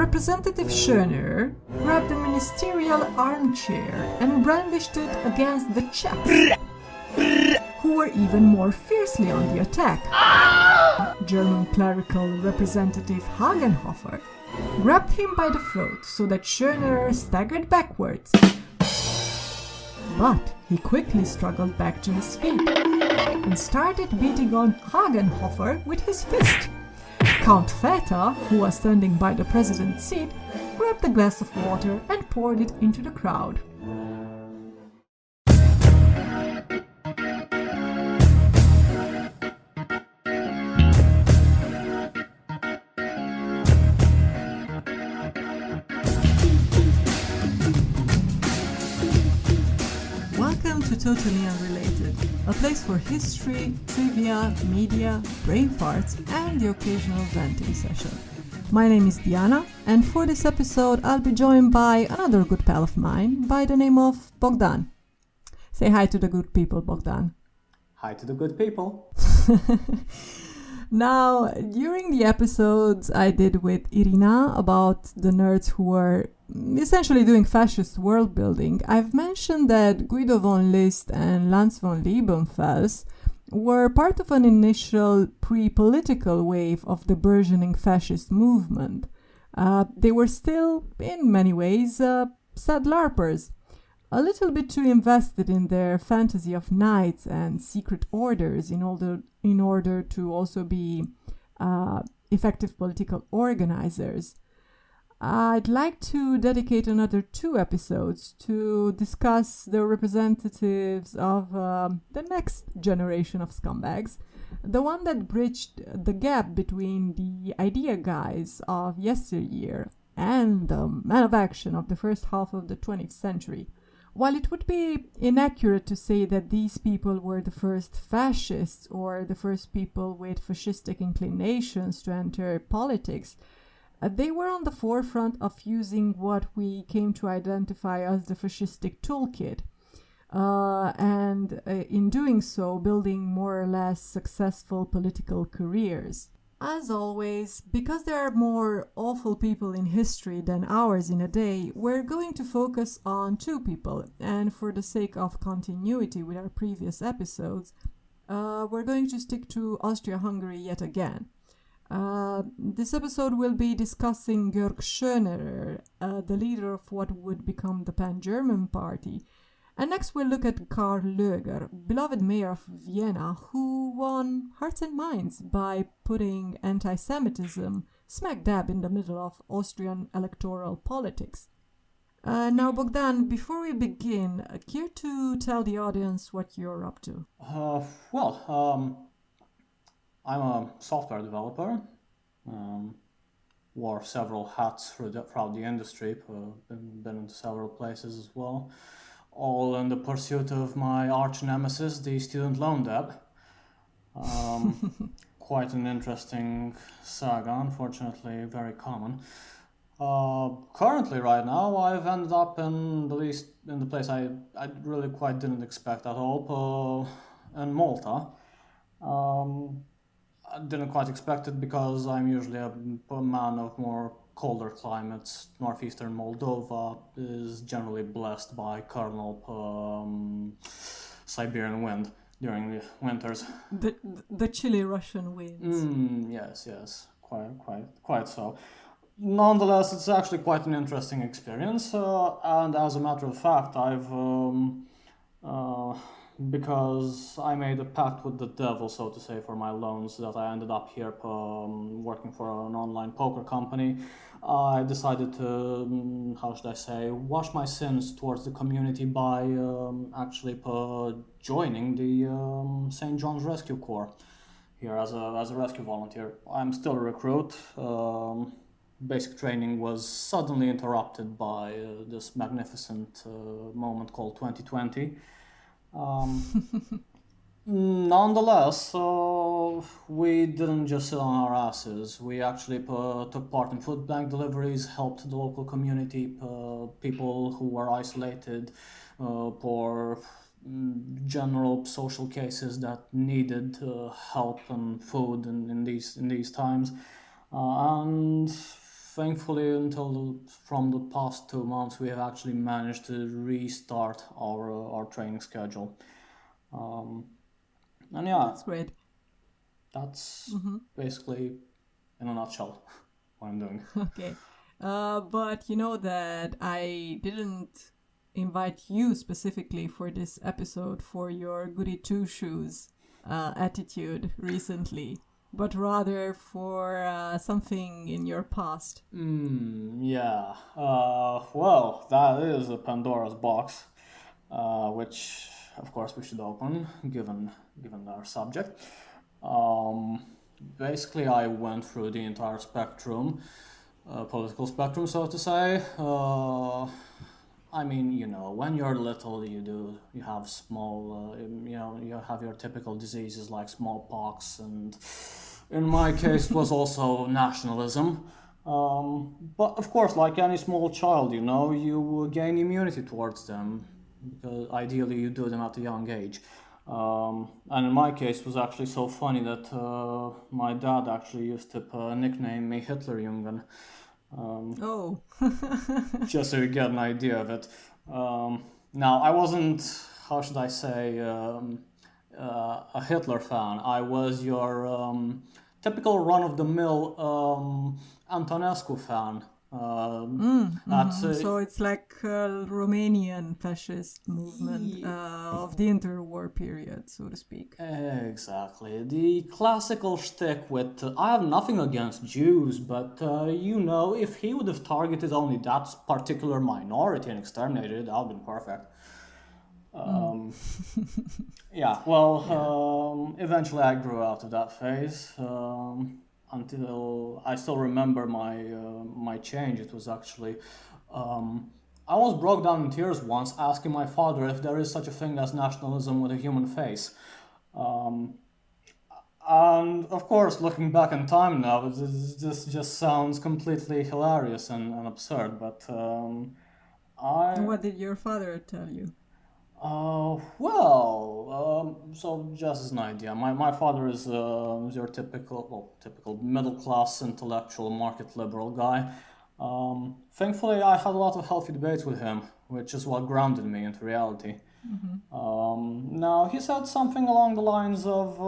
Representative Schonerer grabbed a ministerial armchair and brandished it against the chaps, who were even more fiercely on the attack. German clerical representative Hagenhofer grabbed him by the throat so that Schonerer staggered backwards. But he quickly struggled back to his feet and started beating on Hagenhofer with his fist. Count Feta, who was standing by the president's seat, grabbed a glass of water and poured it into the crowd. Welcome to Totally Unrelated, a place for history, trivia, media, brain farts, and the occasional venting session. My name is Diana, and for this episode I'll be joined by another good pal of mine by the name of Bogdan. Say hi to the good people, Bogdan. Hi to the good people. Now, during the episodes I did with Irina about the nerds who were essentially doing fascist world building, I've mentioned that Guido von List and Lanz von Liebenfels were part of an initial pre-political wave of the burgeoning fascist movement. They were still, in many ways, sad LARPers, a little bit too invested in their fantasy of knights and secret orders in order to also be effective political organizers. I'd like to dedicate another 2 episodes to discuss the representatives of the next generation of scumbags, the one that bridged the gap between the idea guys of yesteryear and the men of action of the first half of the 20th century. While it would be inaccurate to say that these people were the first fascists or the first people with fascistic inclinations to enter politics, they were on the forefront of using what we came to identify as the fascistic toolkit, and in doing so, building more or less successful political careers. As always, because there are more awful people in history than hours in a day, we're going to focus on 2 people, and for the sake of continuity with our previous episodes, we're going to stick to Austria-Hungary yet again. This episode will be discussing Georg Schönerer, the leader of what would become the pan-German party. And next we'll look at Karl Löger, beloved mayor of Vienna, who won hearts and minds by putting anti-semitism smack dab in the middle of Austrian electoral politics. Now, Bogdan, before we begin, care to tell the audience what you're up to? I'm a software developer, wore several hats throughout the industry, been into several places as well, all in the pursuit of my arch nemesis, the student loan debt. Quite an interesting saga, unfortunately very common. Currently, right now, I've ended up in the place I really quite didn't expect at all, in Malta. I didn't quite expect it because I'm usually a man of more colder climates. Northeastern Moldova is generally blessed by Colonel Siberian wind during the winters. The chilly Russian winds. Yes, quite so. Nonetheless, it's actually quite an interesting experience, and as a matter of fact, I've because I made a pact with the devil, so to say, for my loans, that I ended up here working for an online poker company. I decided to, wash my sins towards the community by actually joining the St. John's Rescue Corps here as a rescue volunteer. I'm still a recruit. Basic training was suddenly interrupted by this magnificent moment called 2020. Nonetheless, we didn't just sit on our asses. We actually took part in food bank deliveries, helped the local community, people who were isolated, for general social cases that needed help and food in these times, and thankfully, from the past 2 months, we have actually managed to restart our training schedule. And yeah, That's great. that's basically, in a nutshell, what I'm doing. Okay. But you know that I didn't invite you specifically for this episode for your goody two shoes attitude recently, but rather for something in your past. Yeah. Well, that is a Pandora's box, which, of course, we should open, given our subject. Basically, I went through the entire spectrum, political spectrum, so to say. I mean, when you're little, you have small, you have your typical diseases like smallpox, and in my case, was also nationalism. But of course, like any small child, you gain immunity towards them, because ideally you do them at a young age. And in my case, it was actually so funny that my dad actually used to nickname me Hitlerjungen. Oh. Just so you get an idea of it. Now, I wasn't, how should I say, a Hitler fan. I was your typical run-of-the-mill Antonescu fan. So it's like a Romanian fascist movement of the interwar period, so to speak. Exactly. The classical shtick with, I have nothing against Jews, but, if he would have targeted only that particular minority and exterminated it, that would have been perfect. Yeah, well, eventually I grew out of that phase. Until I still remember my change. It was actually, I was broke down in tears once asking my father if there is such a thing as nationalism with a human face. And of course, looking back in time now, this just sounds completely hilarious and absurd, but What did your father tell you? So just as an idea, my father is your typical middle class intellectual market liberal guy. Thankfully, I had a lot of healthy debates with him, which is what grounded me into reality. Now, he said something along the lines of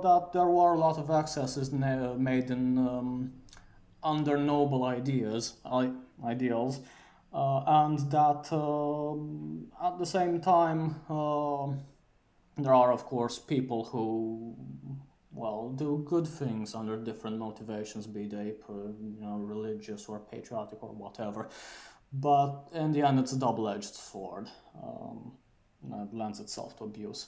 that there were a lot of excesses made in under noble ideals, and that at the same time there are, of course, people who, do good things under different motivations, be they religious or patriotic or whatever. But in the end, it's a double-edged sword. It lends itself to abuse.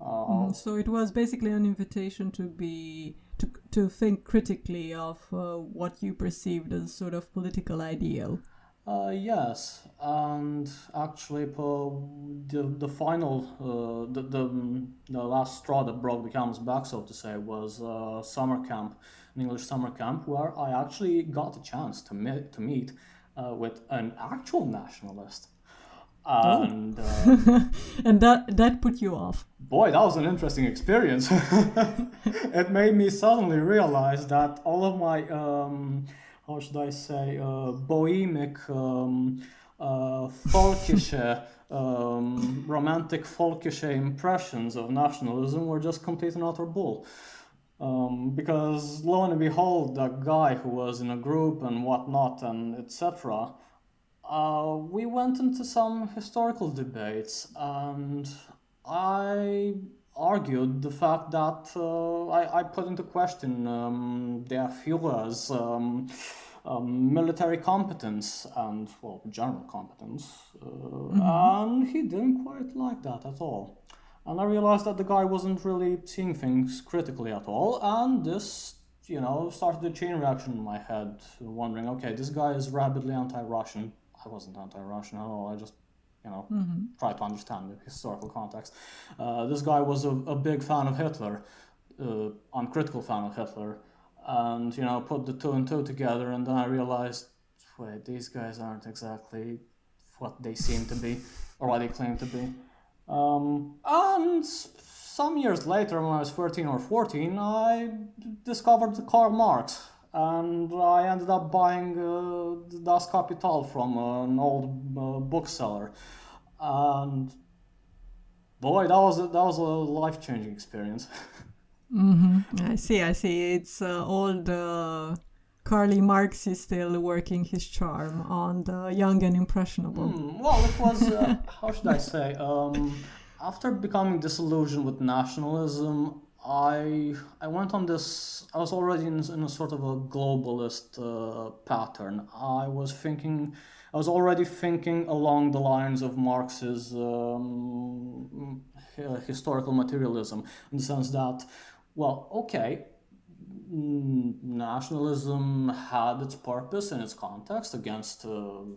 So it was basically an invitation to think critically of what you perceived as sort of political ideal. Yes, and actually, the final, the last straw that broke the camel's back, so to say, was summer camp, an English summer camp, where I actually got a chance to meet with an actual nationalist. And and that put you off. Boy, that was an interesting experience. It made me suddenly realize that all of my how should I say, bohemic, folkische, romantic folkische impressions of nationalism were just complete and utter bull. Because lo and behold, that guy who was in a group and whatnot and etc., we went into some historical debates, and I argued the fact that I put into question der Führer's military competence and, general competence, and he didn't quite like that at all. And I realized that the guy wasn't really seeing things critically at all, and this, started a chain reaction in my head, wondering, okay, this guy is rabidly anti-Russian. I wasn't anti-Russian at all, I just try to understand the historical context. This guy was a big fan of Hitler, uncritical fan of Hitler, and put the two and two together, and then I realized, wait, these guys aren't exactly what they seem to be, or what they claim to be. And some years later, when I was 13 or 14, I discovered Karl Marx, and I ended up buying Das Kapital from an old bookseller, and boy, that was a life-changing experience. Mm-hmm. I see. It's old Karl Marx is still working his charm on the young and impressionable. Well, it was, how should I say, after becoming disillusioned with nationalism, I went on this, I was already in a sort of a globalist pattern. I was already thinking along the lines of Marx's historical materialism, in the sense that, well, okay, nationalism had its purpose and its context against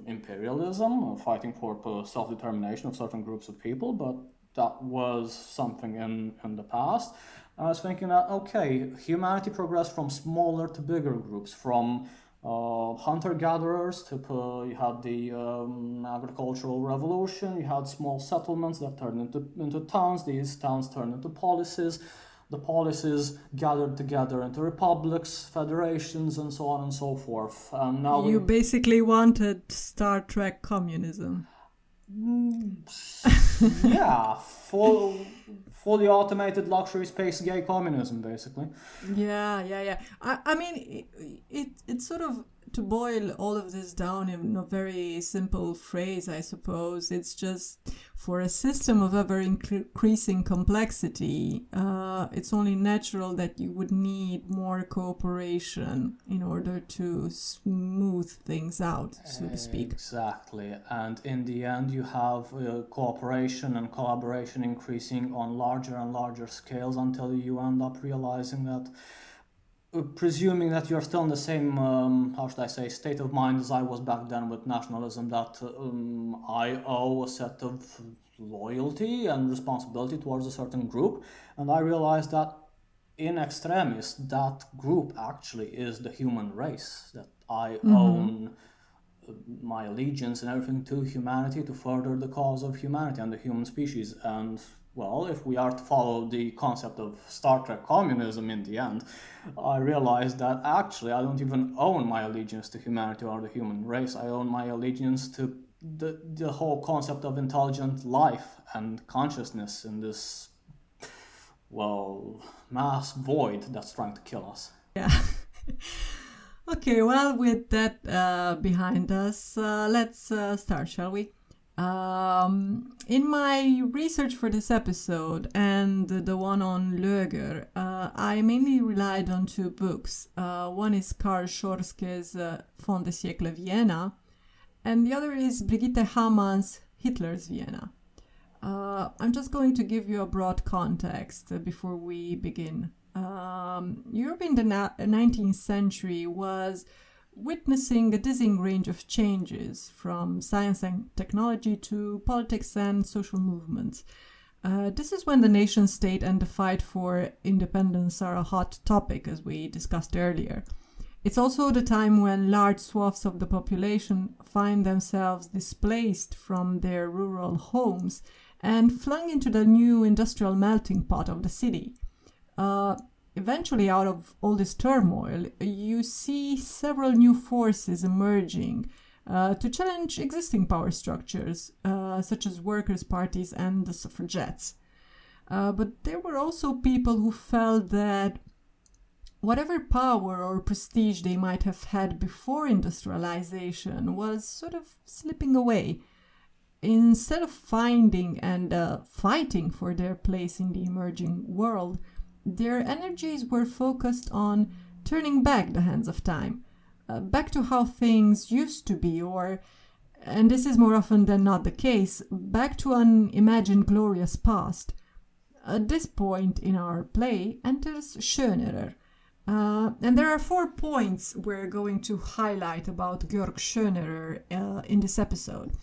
imperialism, fighting for self-determination of certain groups of people, but that was something in the past. I was thinking that, okay, humanity progressed from smaller to bigger groups, from hunter-gatherers to, you had the agricultural revolution, you had small settlements that turned into towns, these towns turned into policies, the policies gathered together into republics, federations, and so on and so forth. And now you basically wanted Star Trek communism. Yeah, fully automated luxury space gay communism, basically. Yeah. I mean, it's sort of, to boil all of this down in a very simple phrase, I suppose, it's just for a system of ever increasing complexity, it's only natural that you would need more cooperation in order to smooth things out, so to speak. Exactly. And in the end, you have cooperation and collaboration increasing on larger and larger scales until you end up realizing that, presuming that you're still in the same, how should I say, state of mind as I was back then with nationalism, that I owe a set of loyalty and responsibility towards a certain group. And I realized that in extremis, that group actually is the human race, that I own my allegiance and everything to humanity to further the cause of humanity and the human species. And well, if we are to follow the concept of Star Trek communism in the end, I realized that actually I don't even own my allegiance to humanity or the human race. I own my allegiance to the whole concept of intelligent life and consciousness in this, well, mass void that's trying to kill us. Yeah. Okay, well, with that behind us, let's start, shall we? In my research for this episode and the one on Löger, I mainly relied on two books. One is Karl Schorske's Fin-de-siecle Vienna, and the other is Brigitte Hamann's Hitler's Vienna. I'm just going to give you a broad context before we begin. Europe in the 19th century was witnessing a dizzying range of changes, from science and technology to politics and social movements. This is when the nation state and the fight for independence are a hot topic, as we discussed earlier. It's also the time when large swaths of the population find themselves displaced from their rural homes and flung into the new industrial melting pot of the city. Eventually, out of all this turmoil, you see several new forces emerging to challenge existing power structures, such as workers' parties and the suffragettes. But there were also people who felt that whatever power or prestige they might have had before industrialization was sort of slipping away. Instead of finding and fighting for their place in the emerging world, their energies were focused on turning back the hands of time, back to how things used to be, or, and this is more often than not the case, back to an imagined glorious past. At this point in our play enters Schönerer. And there are 4 points we're going to highlight about Georg Schönerer in this episode.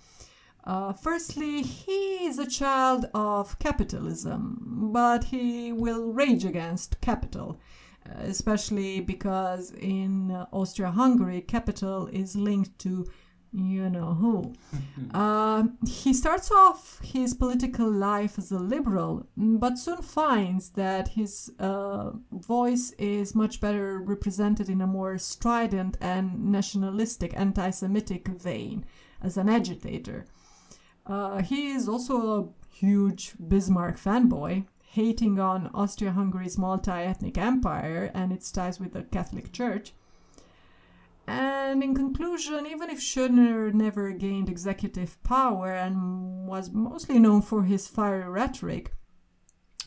Firstly, he is a child of capitalism, but he will rage against capital, especially because in Austria-Hungary, capital is linked to you know who. He starts off his political life as a liberal, but soon finds that his voice is much better represented in a more strident and nationalistic anti-Semitic vein as an agitator. He is also a huge Bismarck fanboy, hating on Austria-Hungary's multi-ethnic empire and its ties with the Catholic Church. And in conclusion, even if Schonerer never gained executive power and was mostly known for his fiery rhetoric,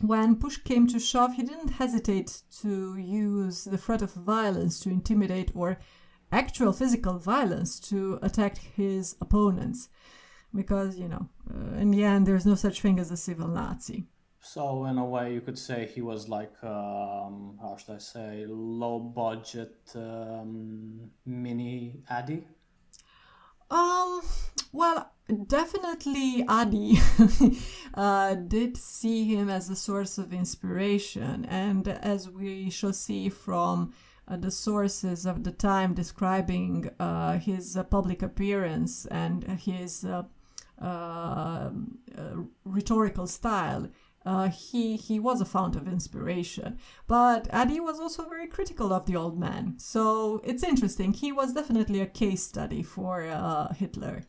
when push came to shove, he didn't hesitate to use the threat of violence to intimidate or actual physical violence to attack his opponents. Because, in the end, there's no such thing as a civil Nazi. So in a way, you could say he was like, how should I say, low budget mini Addy? Well, definitely Adi did see him as a source of inspiration, and as we shall see from the sources of the time describing his public appearance and his rhetorical style, he was a fount of inspiration. But Adi was also very critical of the old man. So it's interesting. He was definitely a case study for Hitler.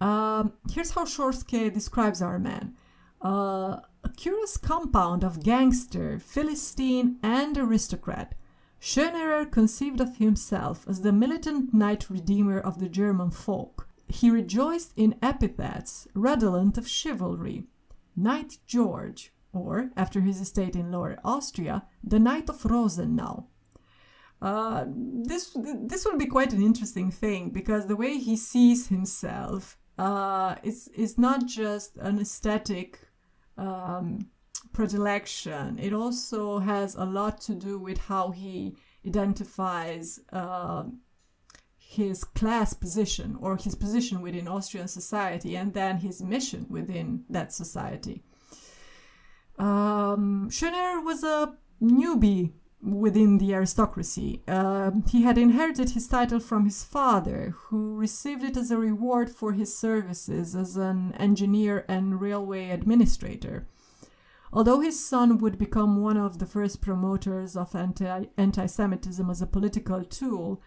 Here's how Schorske describes our man. A curious compound of gangster, Philistine, and aristocrat. Schonerer conceived of himself as the militant knight redeemer of the German folk. He rejoiced in epithets redolent of chivalry. Knight George, or, after his estate in Lower Austria, the Knight of Rosenau. This will be quite an interesting thing, because the way he sees himself is not just an aesthetic predilection. It also has a lot to do with how he identifies his class position, or his position within Austrian society, and then his mission within that society. Schonerer was a newbie within the aristocracy. He had inherited his title from his father, who received it as a reward for his services as an engineer and railway administrator. Although his son would become one of the first promoters of anti-Semitism as a political tool,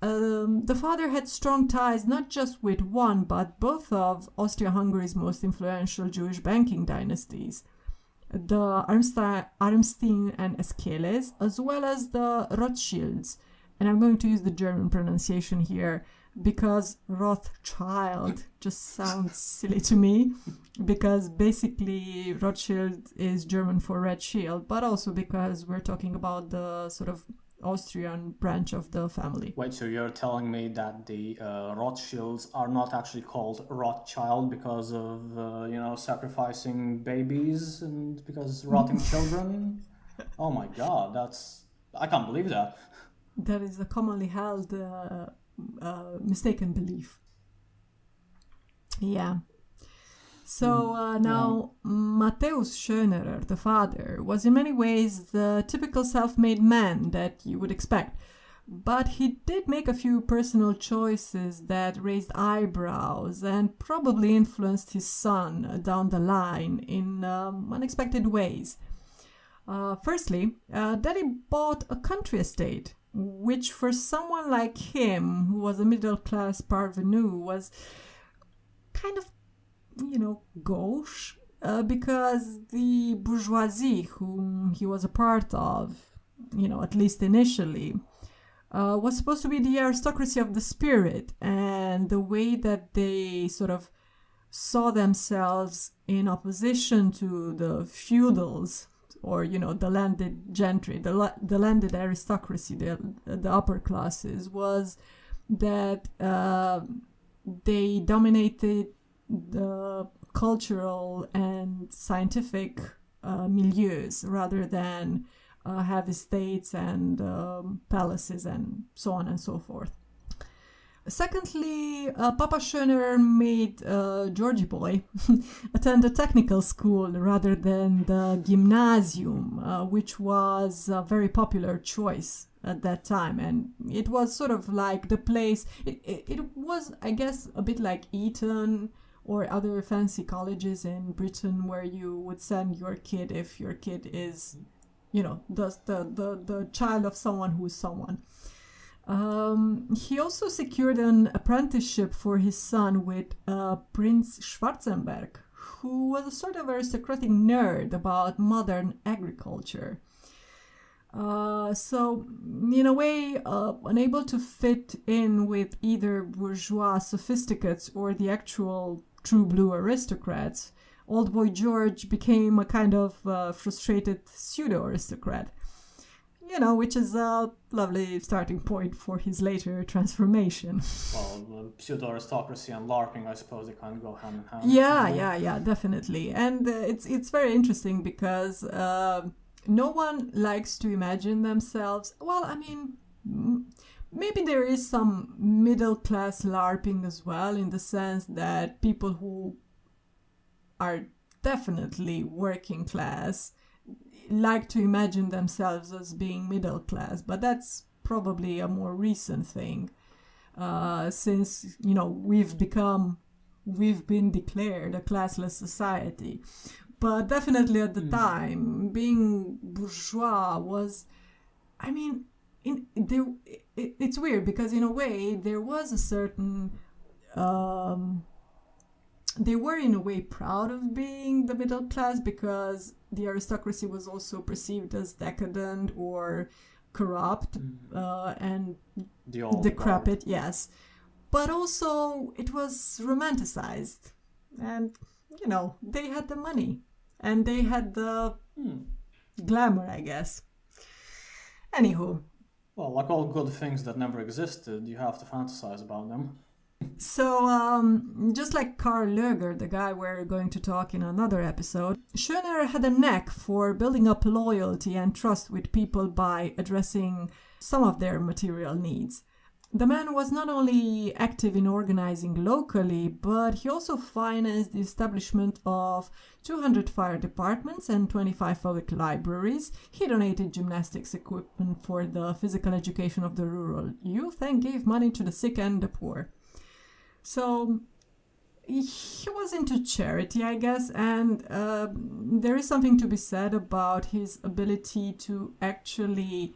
the father had strong ties not just with one, but both of Austria-Hungary's most influential Jewish banking dynasties, the Armstein and Eskeles, as well as the Rothschilds. And I'm going to use the German pronunciation here because Rothschild just sounds silly to me, because basically Rothschild is German for Red Shield, but also because we're talking about the sort of Austrian branch of the family. Wait, so you're telling me that the Rothschilds are not actually called Rothschild because of, sacrificing babies and because rotting children? Oh my god, I can't believe that. That is a commonly held mistaken belief. Yeah. So now, Matthäus Schonerer, the father, was in many ways the typical self-made man that you would expect. But he did make a few personal choices that raised eyebrows and probably influenced his son down the line in unexpected ways. Firstly, Daddy bought a country estate, which for someone like him, who was a middle-class parvenu, was kind of gauche, because the bourgeoisie whom he was a part of, at least initially, was supposed to be the aristocracy of the spirit, and the way that they sort of saw themselves in opposition to the feudals, or, the landed gentry, the landed aristocracy, the upper classes, was that they dominated the cultural and scientific milieus rather than have estates and palaces and so on and so forth. Secondly, Papa Schonerer made Georgie boy attend a technical school rather than the gymnasium, which was a very popular choice at that time, and it was sort of like the place. It was, I guess, a bit like Eton or other fancy colleges in Britain, where you would send your kid if your kid is, the child of someone who's someone. He also secured an apprenticeship for his son with Prince Schwarzenberg, who was a sort of aristocratic nerd about modern agriculture. So, in a way, unable to fit in with either bourgeois sophisticates or the actual true blue aristocrats, old boy George became a kind of frustrated pseudo-aristocrat. Which is a lovely starting point for his later transformation. Well, pseudo-aristocracy and LARPing, I suppose they kind of go hand in hand. Yeah, definitely. And it's very interesting because no one likes to imagine themselves... Well, I mean, maybe there is some middle-class LARPing as well, in the sense that people who are definitely working class like to imagine themselves as being middle class, but that's probably a more recent thing, since we've been declared a classless society. But definitely at the time, being bourgeois was, I mean, it's weird because in a way there was a certain they were in a way proud of being the middle class, because the aristocracy was also perceived as decadent or corrupt and decrepit, yes. But also it was romanticized, and they had the money and they had the glamour, I guess. Anywho. Well, like all good things that never existed, you have to fantasize about them. So, just like Karl Löger, the guy we're going to talk in another episode, Schonerer had a knack for building up loyalty and trust with people by addressing some of their material needs. The man was not only active in organizing locally, but he also financed the establishment of 200 fire departments and 25 public libraries. He donated gymnastics equipment for the physical education of the rural youth and gave money to the sick and the poor. So he was into charity, I guess, and there is something to be said about his ability to actually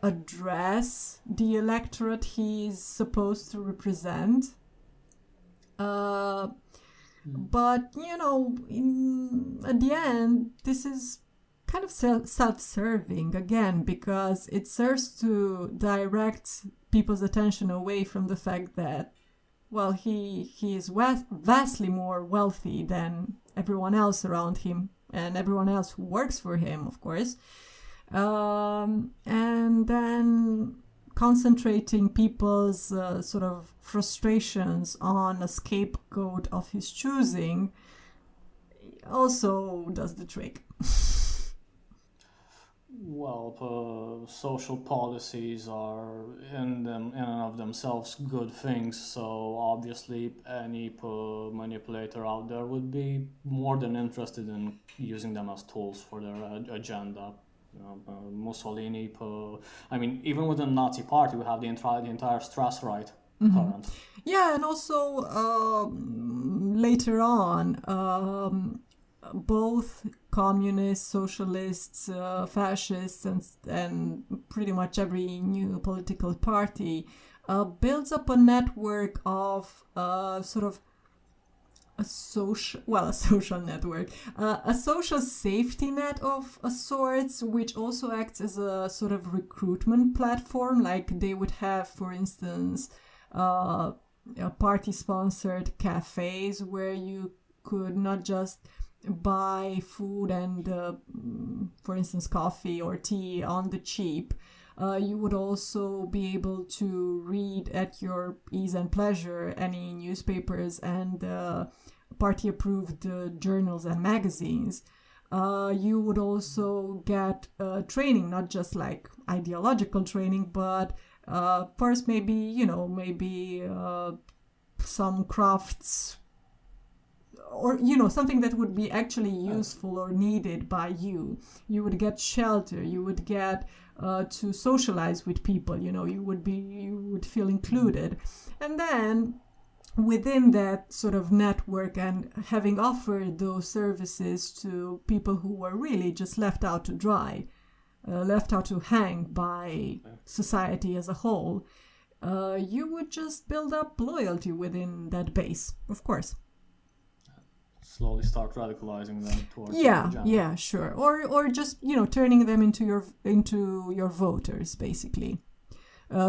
address the electorate he's supposed to represent. But, at the end, this is kind of self-serving, again, because it serves to direct people's attention away from the fact that, well, he is vastly more wealthy than everyone else around him and everyone else who works for him, of course. And then concentrating people's sort of frustrations on a scapegoat of his choosing also does the trick. Well, social policies are in and of themselves good things, so obviously any manipulator out there would be more than interested in using them as tools for their agenda. Mussolini, I mean, even within the Nazi party, we have the entire Strassright current. Yeah, and also later on, both communists, socialists, fascists, and pretty much every new political party builds up a network of sort of a social network, a social safety net of a sorts, which also acts as a sort of recruitment platform. Like they would have, for instance, party-sponsored cafes where you could not just buy food and, for instance, coffee or tea on the cheap. You would also be able to read at your ease and pleasure any newspapers and party-approved journals and magazines. You would also get training, not just like ideological training, but first maybe some crafts or something that would be actually useful or needed by you. You would get shelter, you would get to socialize with people, you would feel included. And then within that sort of network, and having offered those services to people who were really just left out to dry, left out to hang by society as a whole, you would just build up loyalty within that base, of course. Slowly start radicalizing them towards yeah, sure, or just turning them into your voters, basically.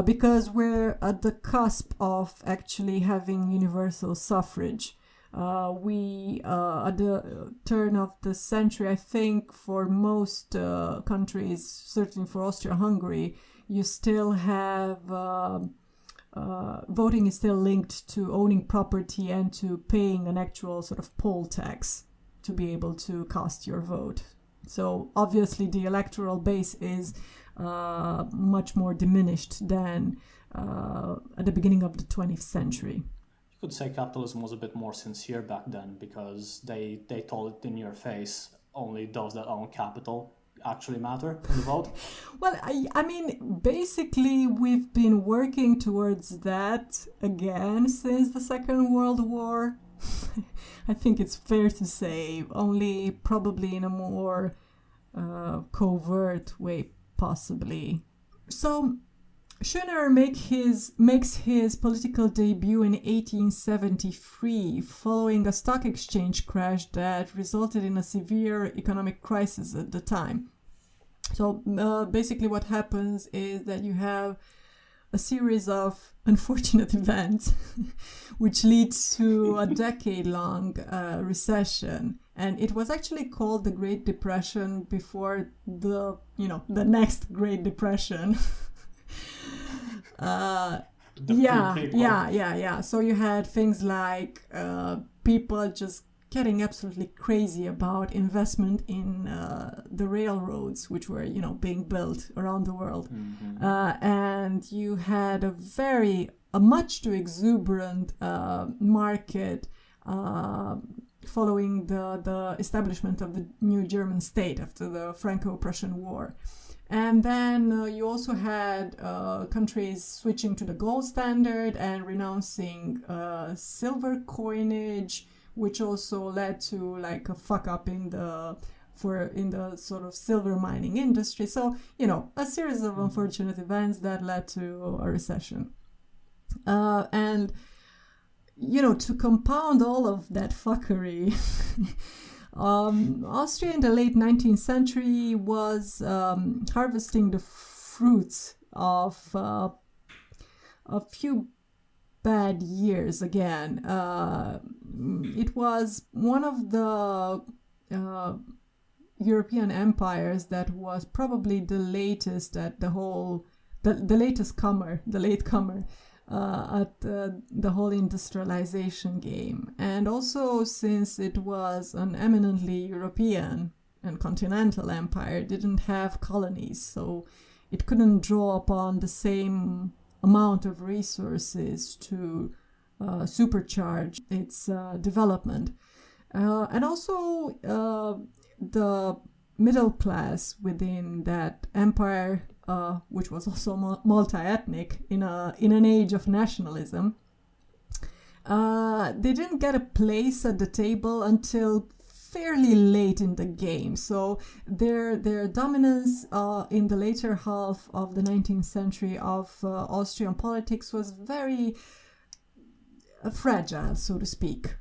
Because we're at the cusp of actually having universal suffrage. We, at the turn of the century, I think for most countries, certainly for Austria-Hungary, you still have, voting is still linked to owning property and to paying an actual sort of poll tax to be able to cast your vote. So obviously the electoral base is much more diminished than at the beginning of the 20th century. You could say capitalism was a bit more sincere back then, because they told it in your face, only those that own capital actually matter in the vote. Well, I mean, basically we've been working towards that again since the Second World War. I think it's fair to say, only probably in a more covert way, possibly. So Schonerer makes his political debut in 1873 following a stock exchange crash that resulted in a severe economic crisis at the time. So basically what happens is that you have a series of unfortunate events which leads to a decade-long recession. And it was actually called the Great Depression before the next Great Depression. Yeah. So you had things like people just getting absolutely crazy about investment in the railroads, which were, being built around the world. Mm-hmm. And you had a much too exuberant market following the establishment of the new German state after the Franco-Prussian War. And then you also had countries switching to the gold standard and renouncing silver coinage, which also led to like a fuck up in the sort of silver mining industry. So, a series of unfortunate events that led to a recession. And, to compound all of that fuckery, Austria in the late 19th century was harvesting the fruits of a few bad years again. It was one of the European empires that was probably the latest at the latecomer at the whole industrialization game. And also, since it was an eminently European and continental empire, it didn't have colonies, so it couldn't draw upon the same amount of resources to supercharge its development. And also the middle class within that empire, which was also multi-ethnic in an age of nationalism, they didn't get a place at the table until fairly late in the game. So their dominance in the later half of the 19th century of Austrian politics was very fragile, so to speak.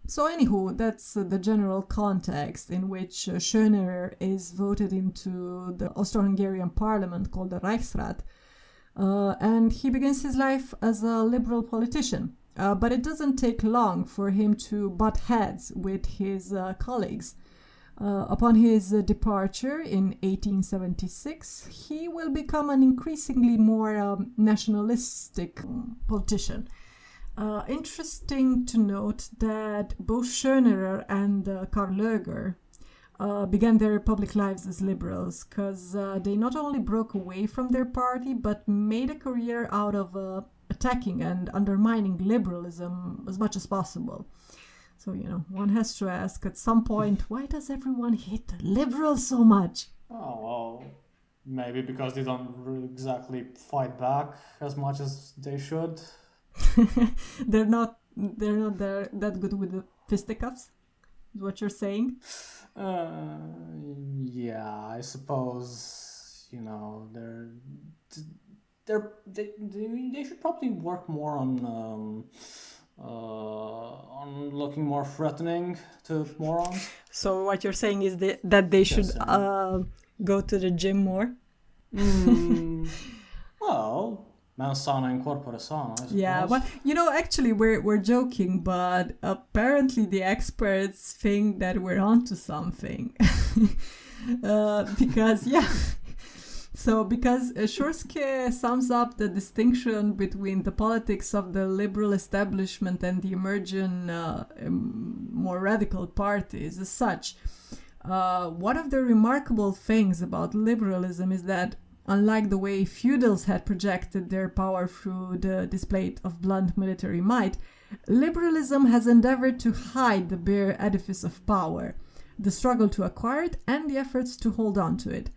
So anywho, that's the general context in which Schonerer is voted into the Austro-Hungarian parliament called the Reichsrat, and he begins his life as a liberal politician. But it doesn't take long for him to butt heads with his colleagues. Upon his departure in 1876, he will become an increasingly more nationalistic politician. Interesting to note that both Schonerer and Karl Löger began their public lives as liberals, because they not only broke away from their party, but made a career out of attacking and undermining liberalism as much as possible. So, one has to ask at some point, why does everyone hate the liberals so much? Oh, well, maybe because they don't really exactly fight back as much as they should. They're not there that good with the fisticuffs, is what you're saying? Yeah, I suppose, they should probably work more on looking more threatening to morons. So what you're saying is that they should Yes, go to the gym more? Well, mens sana in corpore sano, I suppose. Yeah, but actually we're joking, but apparently the experts think that we're onto something. Because Schorske sums up the distinction between the politics of the liberal establishment and the emerging more radical parties as such. One of the remarkable things about liberalism is that, unlike the way feudals had projected their power through the display of blunt military might, liberalism has endeavored to hide the bare edifice of power, the struggle to acquire it, and the efforts to hold on to it.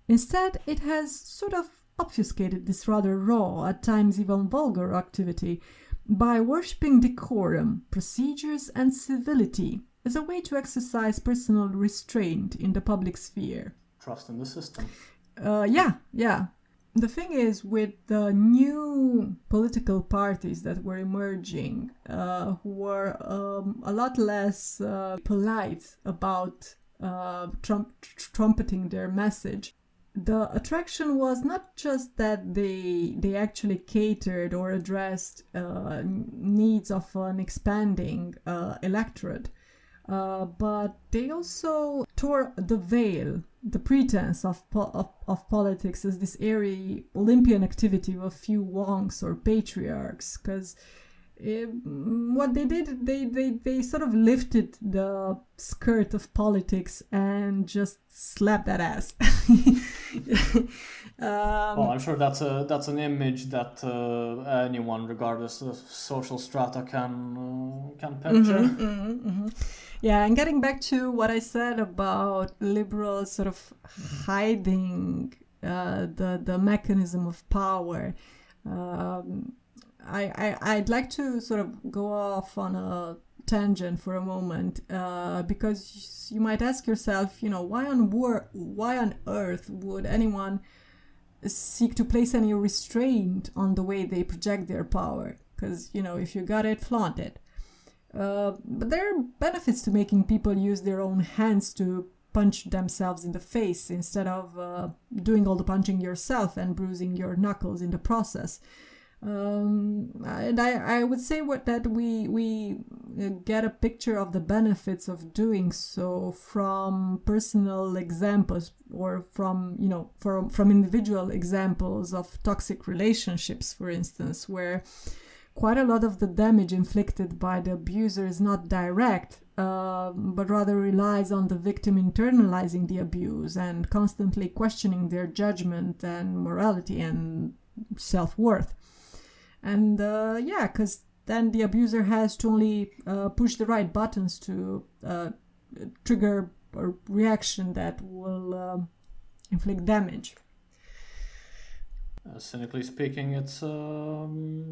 Instead, it has sort of obfuscated this rather raw, at times even vulgar activity by worshipping decorum, procedures, and civility as a way to exercise personal restraint in the public sphere. Trust in the system. Yeah. The thing is, with the new political parties that were emerging, who were a lot less polite about trumpeting their message, the attraction was not just that they actually catered or addressed needs of an expanding electorate, but they also tore the veil, the pretense of politics as this airy Olympian activity of a few wonks or patriarchs, because what they did, they sort of lifted the skirt of politics and just slapped that ass. Well, I'm sure that's an image that anyone, regardless of social strata, can picture. Yeah, and getting back to what I said about liberals sort of hiding the mechanism of power, I'd like to sort of go off on a tangent for a moment, because you might ask yourself, why on earth would anyone seek to place any restraint on the way they project their power? Because, if you got it, flaunt it. But there are benefits to making people use their own hands to punch themselves in the face instead of doing all the punching yourself and bruising your knuckles in the process. And I would say that we get a picture of the benefits of doing so from personal examples, or from individual examples of toxic relationships, for instance, where quite a lot of the damage inflicted by the abuser is not direct, but rather relies on the victim internalizing the abuse and constantly questioning their judgment and morality and self-worth. And because then the abuser has to only push the right buttons to trigger a reaction that will inflict damage. Cynically speaking, it's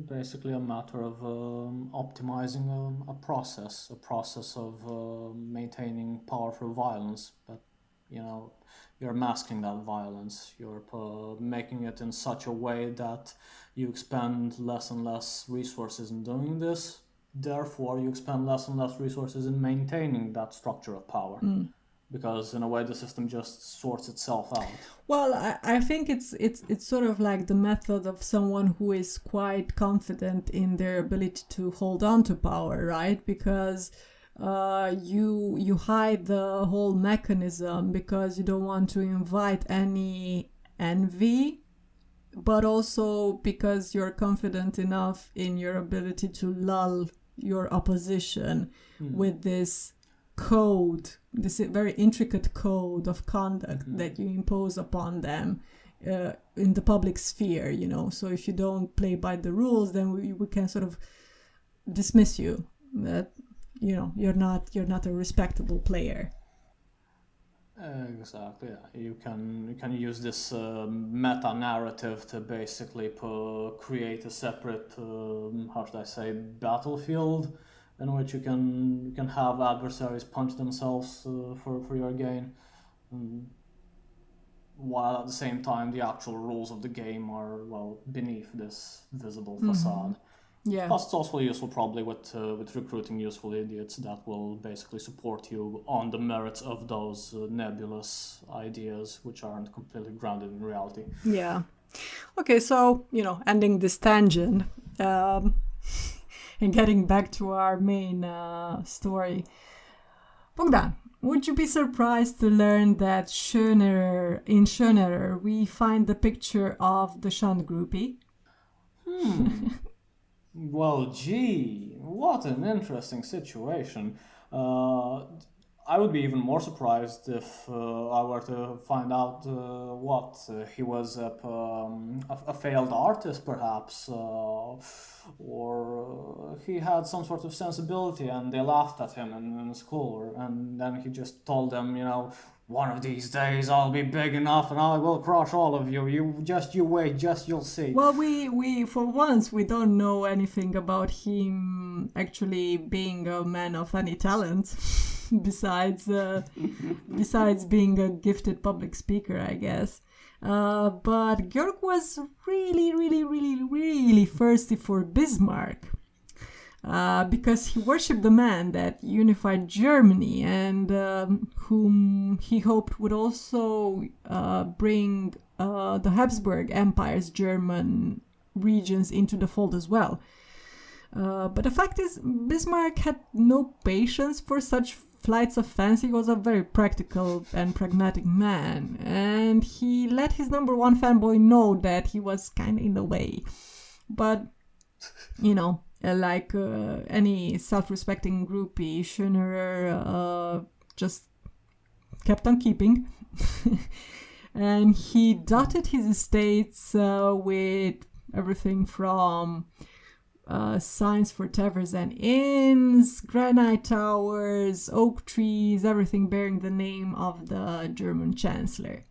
basically a matter of optimizing a process of maintaining power through violence. But, you're masking that violence. You're making it in such a way that you expend less and less resources in doing this. Therefore, you expend less and less resources in maintaining that structure of power. Because in a way the system just sorts itself out. Well, I think it's sort of like the method of someone who is quite confident in their ability to hold on to power, right? Because you hide the whole mechanism because you don't want to invite any envy, but also because you're confident enough in your ability to lull your opposition with this code, this very intricate code of conduct that you impose upon them in the public sphere, So if you don't play by the rules, then we can sort of dismiss you. you're not a respectable player. Exactly. Yeah. You can use this meta narrative to basically create a separate, how should I say, battlefield in which you can have adversaries punch themselves for your gain, while at the same time the actual rules of the game are beneath this visible facade. Yeah. Plus, it's also useful probably with recruiting useful idiots that will basically support you on the merits of those nebulous ideas which aren't completely grounded in reality. Yeah. Okay, so, ending this tangent and getting back to our main story. Bogdan, would you be surprised to learn that in Schönerer we find the picture of the shunned groupie? Well, gee, what an interesting situation. I would be even more surprised if I were to find out he was a failed artist, perhaps, or he had some sort of sensibility and they laughed at him in school, and then he just told them, one of these days I'll be big enough and I will crush all of you. You wait, you'll see. Well, we for once we don't know anything about him actually being a man of any talent, besides being a gifted public speaker, I guess. But Georg was really, really, really, really thirsty for Bismarck. Because he worshipped the man that unified Germany and whom he hoped would also bring the Habsburg Empire's German regions into the fold as well. But the fact is, Bismarck had no patience for such flights of fancy. He was a very practical and pragmatic man, and he let his number one fanboy know that he was kind of in the way. But, like any self-respecting groupie, Schonerer just kept on keeping. And he dotted his estates with everything from signs for taverns and inns, granite towers, oak trees, everything bearing the name of the German chancellor.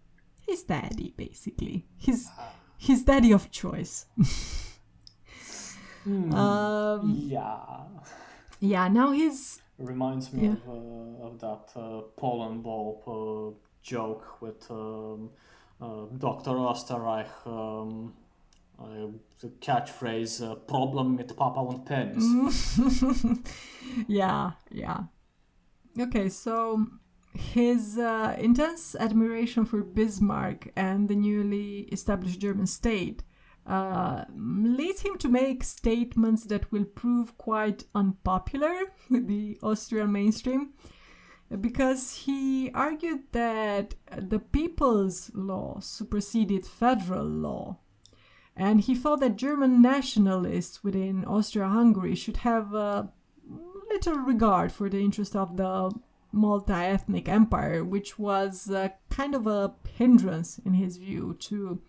His daddy, basically. His daddy of choice. Yeah, now he's... Reminds me of that Poland Ball joke with Dr. Osterreich, the catchphrase, Problem mit Papa und Penis. Yeah. Okay, so his intense admiration for Bismarck and the newly established German state leads him to make statements that will prove quite unpopular with the Austrian mainstream, because he argued that the people's law superseded federal law, and he thought that German nationalists within Austria-Hungary should have little regard for the interest of the multi-ethnic empire, which was kind of a hindrance, in his view, to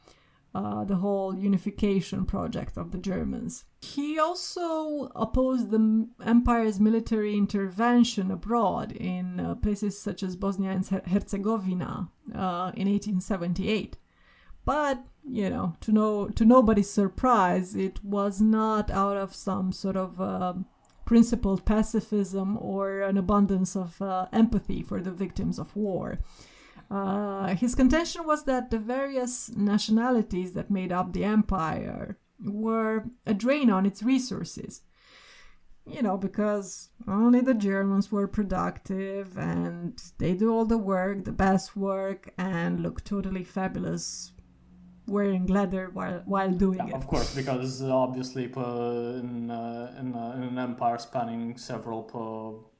the whole unification project of the Germans. He also opposed the empire's military intervention abroad in places such as Bosnia and Herzegovina in 1878. But, to nobody's surprise, it was not out of some sort of principled pacifism or an abundance of empathy for the victims of war. His contention was that the various nationalities that made up the empire were a drain on its resources. Because only the Germans were productive and they do all the work, the best work, and look totally fabulous wearing leather while doing it. Of course, because obviously in an empire spanning several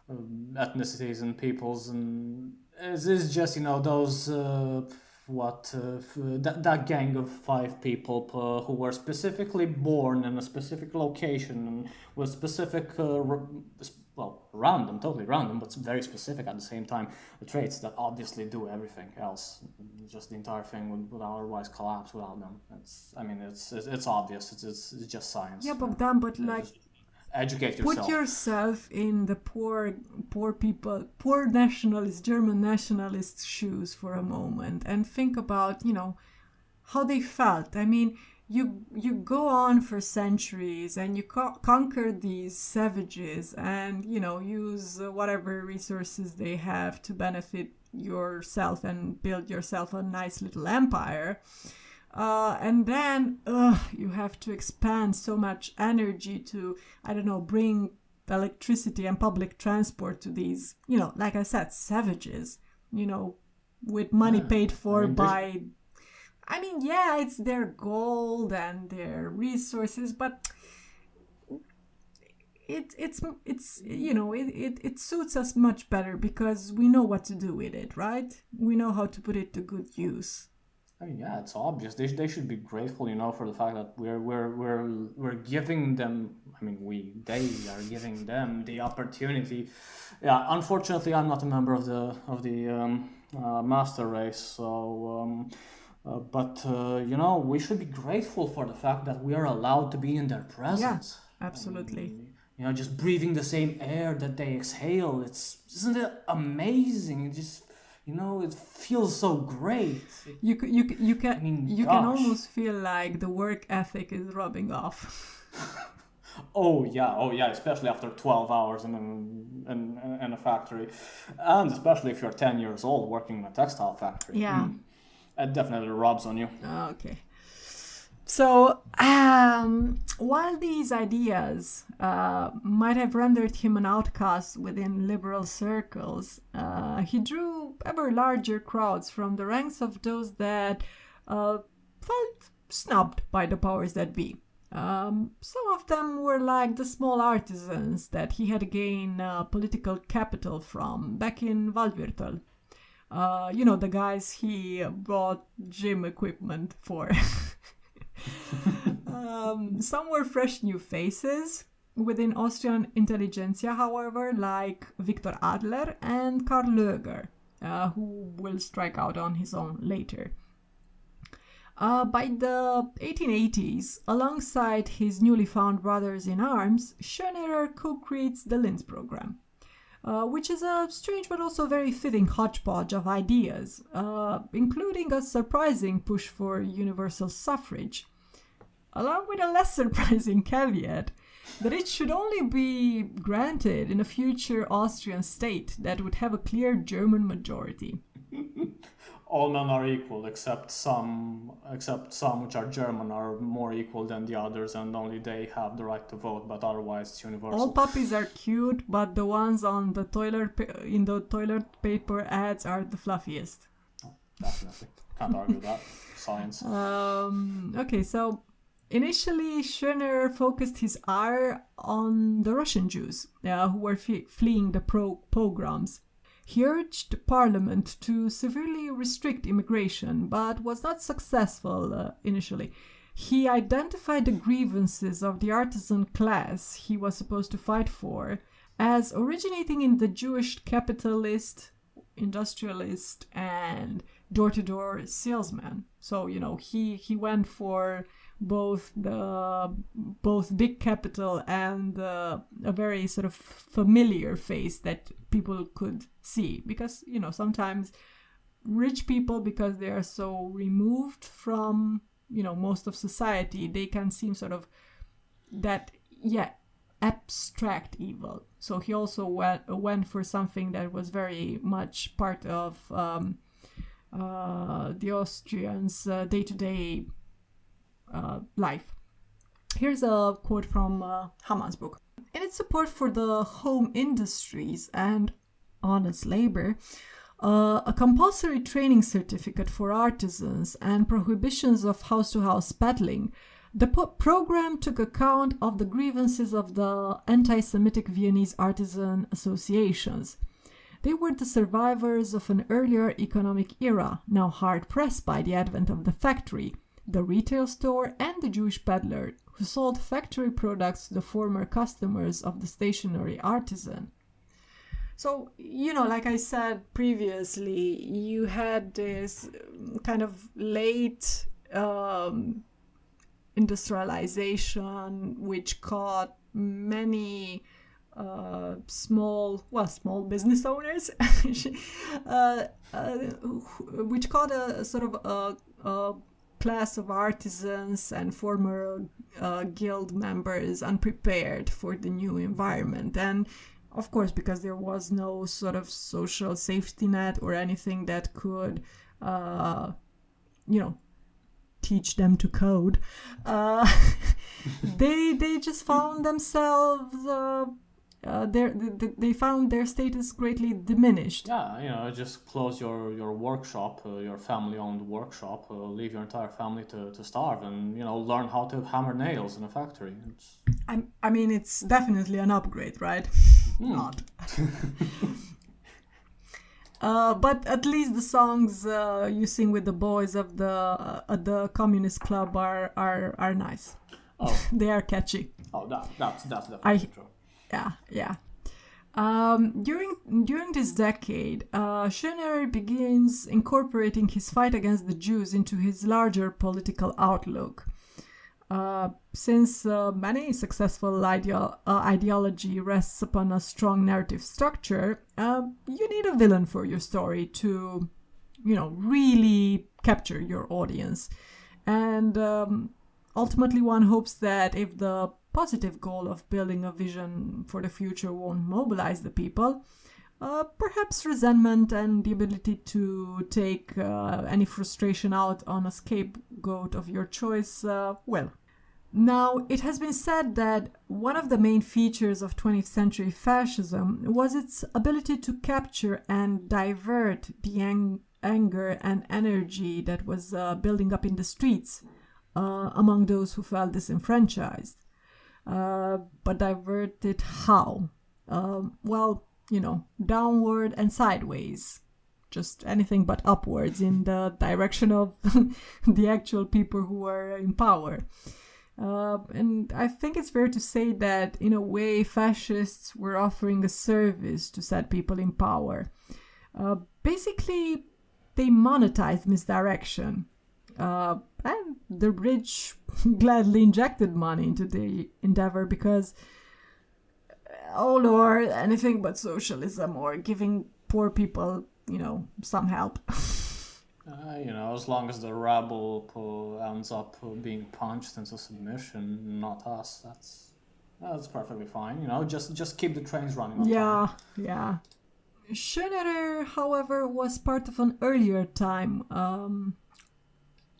ethnicities and peoples, and it is just those that gang of 5 people who were specifically born in a specific location and with specific totally random, but very specific at the same time, traits that obviously do everything else. Just the entire thing would otherwise collapse without them. It's obvious. It's just science. Yeah, Bogdan, but educate yourself. Put yourself in the poor people, poor nationalist, German nationalist shoes for a moment and think about, how they felt. I mean, you go on for centuries and you conquer these savages and, use whatever resources they have to benefit yourself and build yourself a nice little empire. And then you have to expand so much energy to, bring electricity and public transport to these, like I said, savages, with money paid for by... it's their gold and their resources, but it suits us much better because we know what to do with it, right? We know how to put it to good use. It's obvious. They should be grateful, for the fact that we're giving them. They are giving them the opportunity. Yeah, unfortunately, I'm not a member of the master race, so. But we should be grateful for the fact that we are allowed to be in their presence. Yeah, absolutely. Just breathing the same air that they exhale. Isn't it amazing? It just, it feels so great. You can almost feel like the work ethic is rubbing off. Oh yeah, especially after 12 hours in a factory, and especially if you're 10 years old working in a textile factory. Yeah. It definitely rubs on you. Okay. So, while these ideas might have rendered him an outcast within liberal circles, he drew ever larger crowds from the ranks of those that felt snubbed by the powers that be. Some of them were like the small artisans that he had gained political capital from back in Waldviertel. The guys he bought gym equipment for. Some were fresh new faces within Austrian intelligentsia, however, like Viktor Adler and Karl Löger, who will strike out on his own later. By the 1880s, alongside his newly found brothers in arms, Schonerer co-creates the Linz program. Which is a strange but also very fitting hodgepodge of ideas, including a surprising push for universal suffrage, along with a less surprising caveat that it should only be granted in a future Austrian state that would have a clear German majority. All men are equal, except some which are German are more equal than the others, and only they have the right to vote. But otherwise, it's universal. All puppies are cute, but the ones on the in the toilet paper ads are the fluffiest. Oh, definitely, can't argue that. Science. Okay, so initially, Schonerer focused his ire on the Russian Jews who were fleeing the pogroms. He urged Parliament to severely restrict immigration, but was not successful initially. He identified the grievances of the artisan class he was supposed to fight for as originating in the Jewish capitalist, industrialist, and door-to-door salesman. So, he went for both big capital and a very sort of familiar face that people could see, because sometimes rich people, because they are so removed from most of society, they can seem sort of that abstract evil. So he also went for something that was very much part of the Austrians' day-to-day life. Here's a quote from Hamann's book. In its support for the home industries and honest labor, a compulsory training certificate for artisans, and prohibitions of house-to-house peddling, the program took account of the grievances of the anti-Semitic Viennese artisan associations. They were the survivors of an earlier economic era, now hard-pressed by the advent of the factory, the retail store, and the Jewish peddler, who sold factory products to the former customers of the stationary artisan. So, like I said previously, you had this kind of late industrialization, which caught many small business owners, which caught a sort of a class of artisans and former guild members unprepared for the new environment. And of course, because there was no sort of social safety net or anything that could, teach them to code, they just found themselves they found their status greatly diminished. Yeah, just close your workshop, your family-owned workshop, leave your entire family to starve, and learn how to hammer nails in a factory. I mean, it's definitely an upgrade, right? Not. But at least the songs you sing with the boys of the communist club are nice. Oh, they are catchy. Oh, that's definitely true. Yeah. During this decade, Schonerer begins incorporating his fight against the Jews into his larger political outlook. Since many successful ideology rests upon a strong narrative structure, you need a villain for your story to, really capture your audience. And ultimately, one hopes that if the positive goal of building a vision for the future won't mobilize the people, perhaps resentment and the ability to take any frustration out on a scapegoat of your choice will. Now, it has been said that one of the main features of 20th century fascism was its ability to capture and divert the anger and energy that was building up in the streets among those who felt disenfranchised. But divert it how? Downward and sideways. Just anything but upwards in the direction of the actual people who are in power. And I think it's fair to say that, in a way, fascists were offering a service to set people in power. Basically, they monetized misdirection. And the rich gladly injected money into the endeavor because, oh Lord, anything but socialism or giving poor people, some help. As long as the rabble ends up being punched into submission, not us, that's perfectly fine. Just keep the trains running on time. Yeah. Schonerer, however, was part of an earlier time.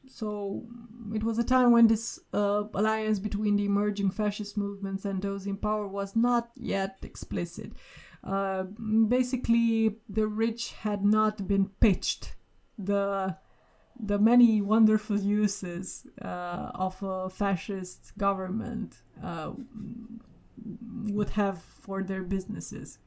So it was a time when this alliance between the emerging fascist movements and those in power was not yet explicit. Basically, the rich had not been pitched the many wonderful uses of a fascist government would have for their businesses,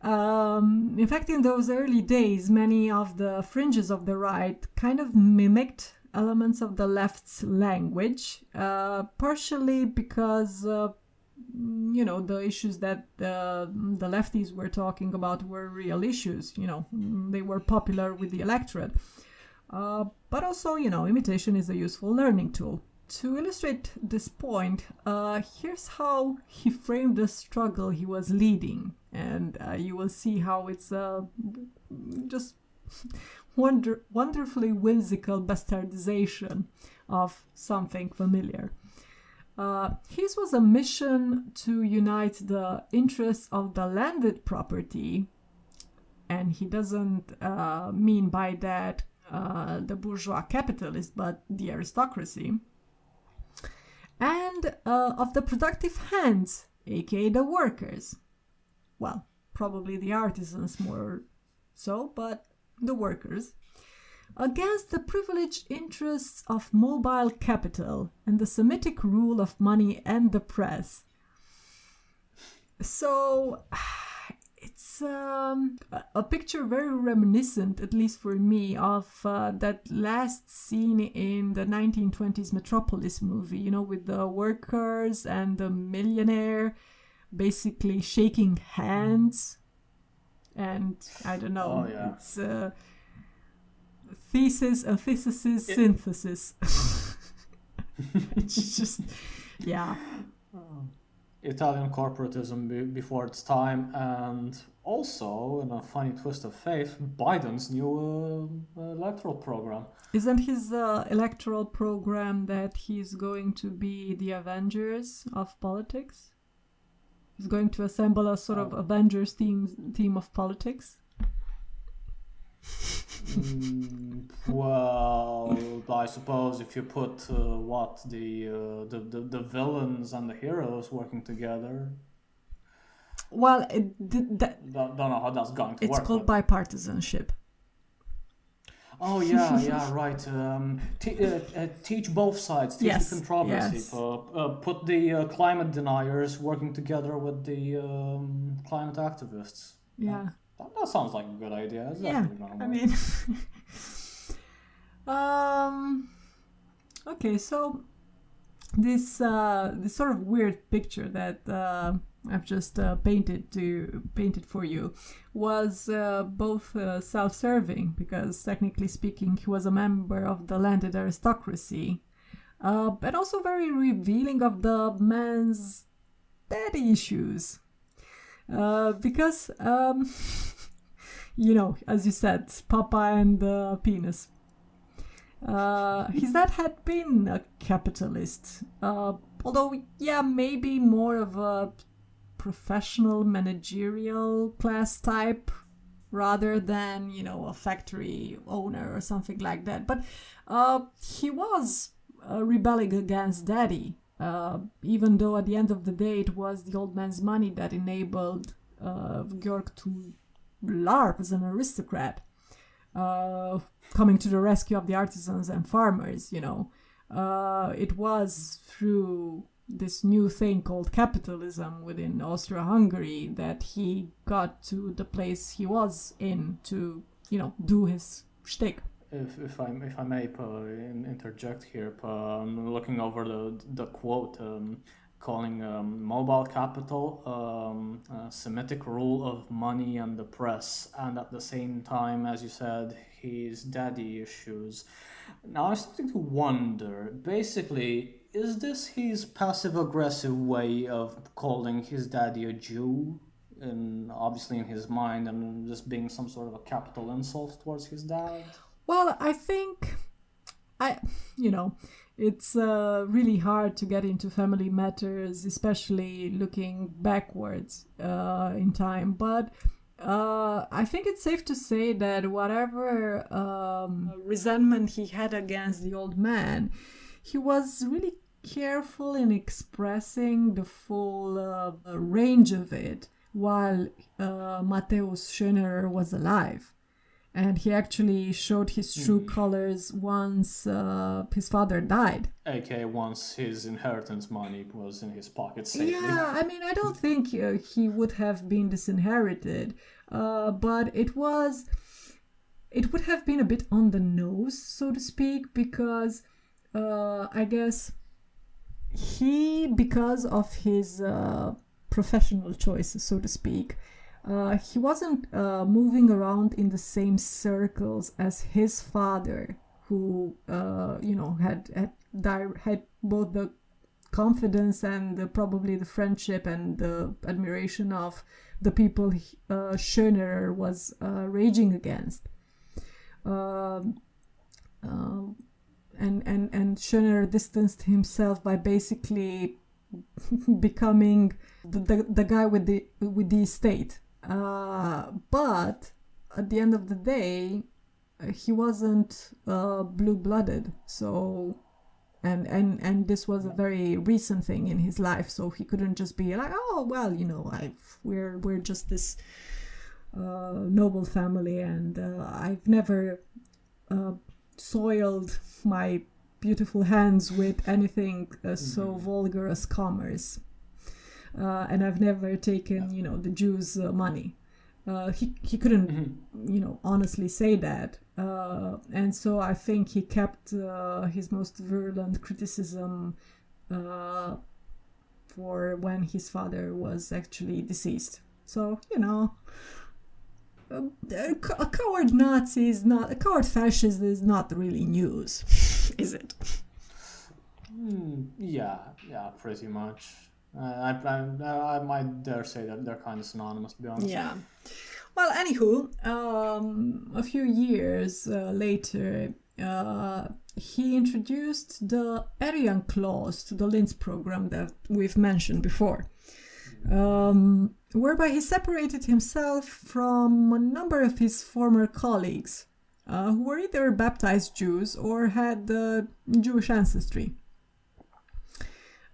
In fact, in those early days, many of the fringes of the right kind of mimicked elements of the left's language, partially because the issues that the lefties were talking about were real issues. They were popular with the electorate. But also, imitation is a useful learning tool. To illustrate this point, here's how he framed the struggle he was leading. And you will see how it's just wonderfully whimsical bastardization of something familiar. His was a mission to unite the interests of the landed property, and he doesn't mean by that the bourgeois capitalist, but the aristocracy, and of the productive hands, aka the workers. Well, probably the artisans more so, but the workers, against the privileged interests of mobile capital and the Semitic rule of money and the press. So it's a picture very reminiscent, at least for me, of that last scene in the 1920s Metropolis movie, with the workers and the millionaire basically shaking hands. And I don't know, it's thesis, antithesis, synthesis. It's just, yeah. Italian corporatism before its time, and also, in a funny twist of fate, Biden's new electoral program. Isn't his electoral program that he's going to be the Avengers of politics? He's going to assemble a sort of Avengers team of politics? Well, I suppose if you put the villains and the heroes working together. Well, don't know how that's going to work. It's called bipartisanship. Oh yeah, right. Teach both sides. Teach the controversy. Yes. Put the climate deniers working together with the climate activists. Yeah. That sounds like a good idea. It's I mean, okay, so this sort of weird picture that I've just painted for you was both self-serving, because technically speaking, he was a member of the landed aristocracy, but also very revealing of the man's daddy issues. Because, as you said, Papa and the penis. His dad had been a capitalist, although, maybe more of a professional managerial class type rather than, a factory owner or something like that. But he was rebelling against daddy. Even though at the end of the day it was the old man's money that enabled Georg to LARP as an aristocrat, coming to the rescue of the artisans and farmers, It was through this new thing called capitalism within Austria-Hungary that he got to the place he was in to, do his shtick. If I may interject here, looking over the quote, calling mobile capital Semitic rule of money and the press, and at the same time, as you said, his daddy issues. Now I'm starting to wonder, basically, is this his passive-aggressive way of calling his daddy a Jew? And obviously in his mind, and just being some sort of a capital insult towards his dad? Well, I think, it's really hard to get into family matters, especially looking backwards in time. But I think it's safe to say that whatever resentment he had against the old man, he was really careful in expressing the full range of it while Matthäus Schönerer was alive. And he actually showed his true colors once his father died. AKA once his inheritance money was in his pocket safely. Yeah, I mean, I don't think he would have been disinherited, but it would have been a bit on the nose, so to speak, because I guess because of his professional choices, so to speak, he wasn't moving around in the same circles as his father, who had both the confidence and probably the friendship and the admiration of the people Schönerer was raging against. And Schönerer distanced himself by basically becoming the guy with the estate. But at the end of the day, he wasn't blue-blooded. So, and this was a very recent thing in his life. So he couldn't just be like, oh well, we're just this noble family, and I've never soiled my beautiful hands with anything so vulgar as commerce. And I've never taken, the Jews' money. He couldn't, honestly say that. And so I think he kept his most virulent criticism for when his father was actually deceased. So, a coward Nazi is not, a coward fascist is not really news, is it? Yeah, pretty much. I might dare say that they're kind of synonymous, to be honest. Yeah. Well, anywho, a few years later, he introduced the Aryan clause to the Linz program that we've mentioned before, whereby he separated himself from a number of his former colleagues who were either baptized Jews or had Jewish ancestry.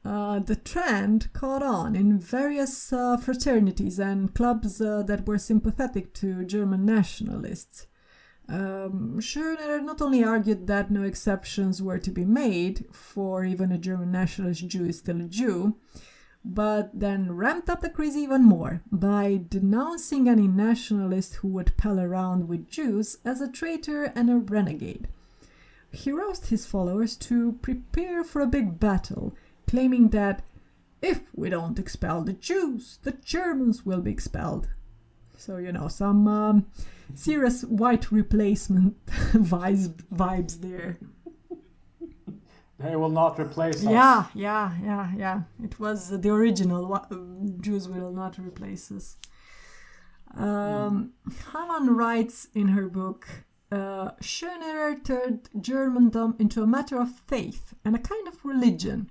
The trend caught on in various fraternities and clubs that were sympathetic to German nationalists. Schonerer not only argued that no exceptions were to be made, for even a German nationalist Jew is still a Jew, but then ramped up the craze even more by denouncing any nationalist who would pal around with Jews as a traitor and a renegade. He roused his followers to prepare for a big battle, claiming that if we don't expel the Jews, the Germans will be expelled. So, some serious white replacement vibes there. They will not replace us. Yeah. It was the original. Jews will not replace us. Hamann writes in her book, Schonerer turned Germandom into a matter of faith and a kind of religion.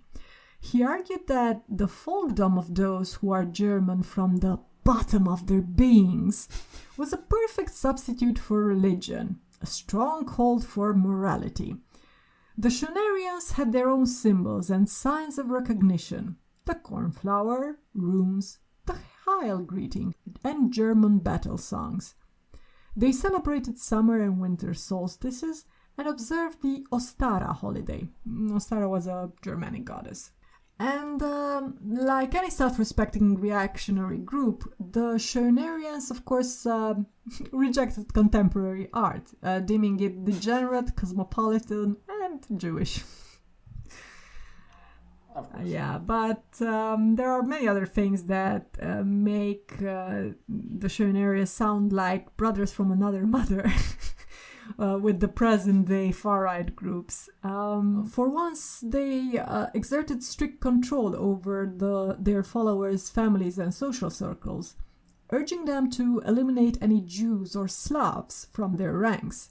He argued that the folkdom of those who are German from the bottom of their beings was a perfect substitute for religion, a stronghold for morality. The Schonerians had their own symbols and signs of recognition: the cornflower, rooms, the Heil greeting, and German battle songs. They celebrated summer and winter solstices and observed the Ostara holiday. Ostara was a Germanic goddess. And like any self-respecting reactionary group, the Schonerians, of course, rejected contemporary art, deeming it degenerate, cosmopolitan, and Jewish. Of course. Yeah, but there are many other things that make the Schonerians sound like brothers from another mother. With the present-day far-right groups. For once, they exerted strict control over their followers' families and social circles, urging them to eliminate any Jews or Slavs from their ranks.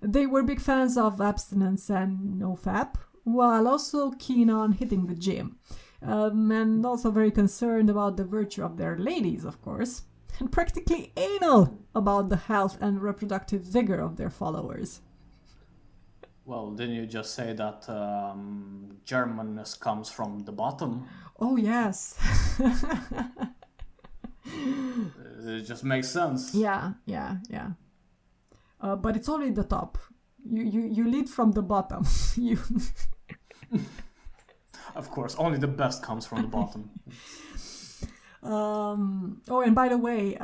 They were big fans of abstinence and nofap, while also keen on hitting the gym, and also very concerned about the virtue of their ladies, of course, and practically anal about the health and reproductive vigor of their followers. Well, didn't you just say that Germanness comes from the bottom? Oh, yes. It just makes sense. Yeah. But it's only the top. You lead from the bottom. Of course, only the best comes from the bottom. And by the way,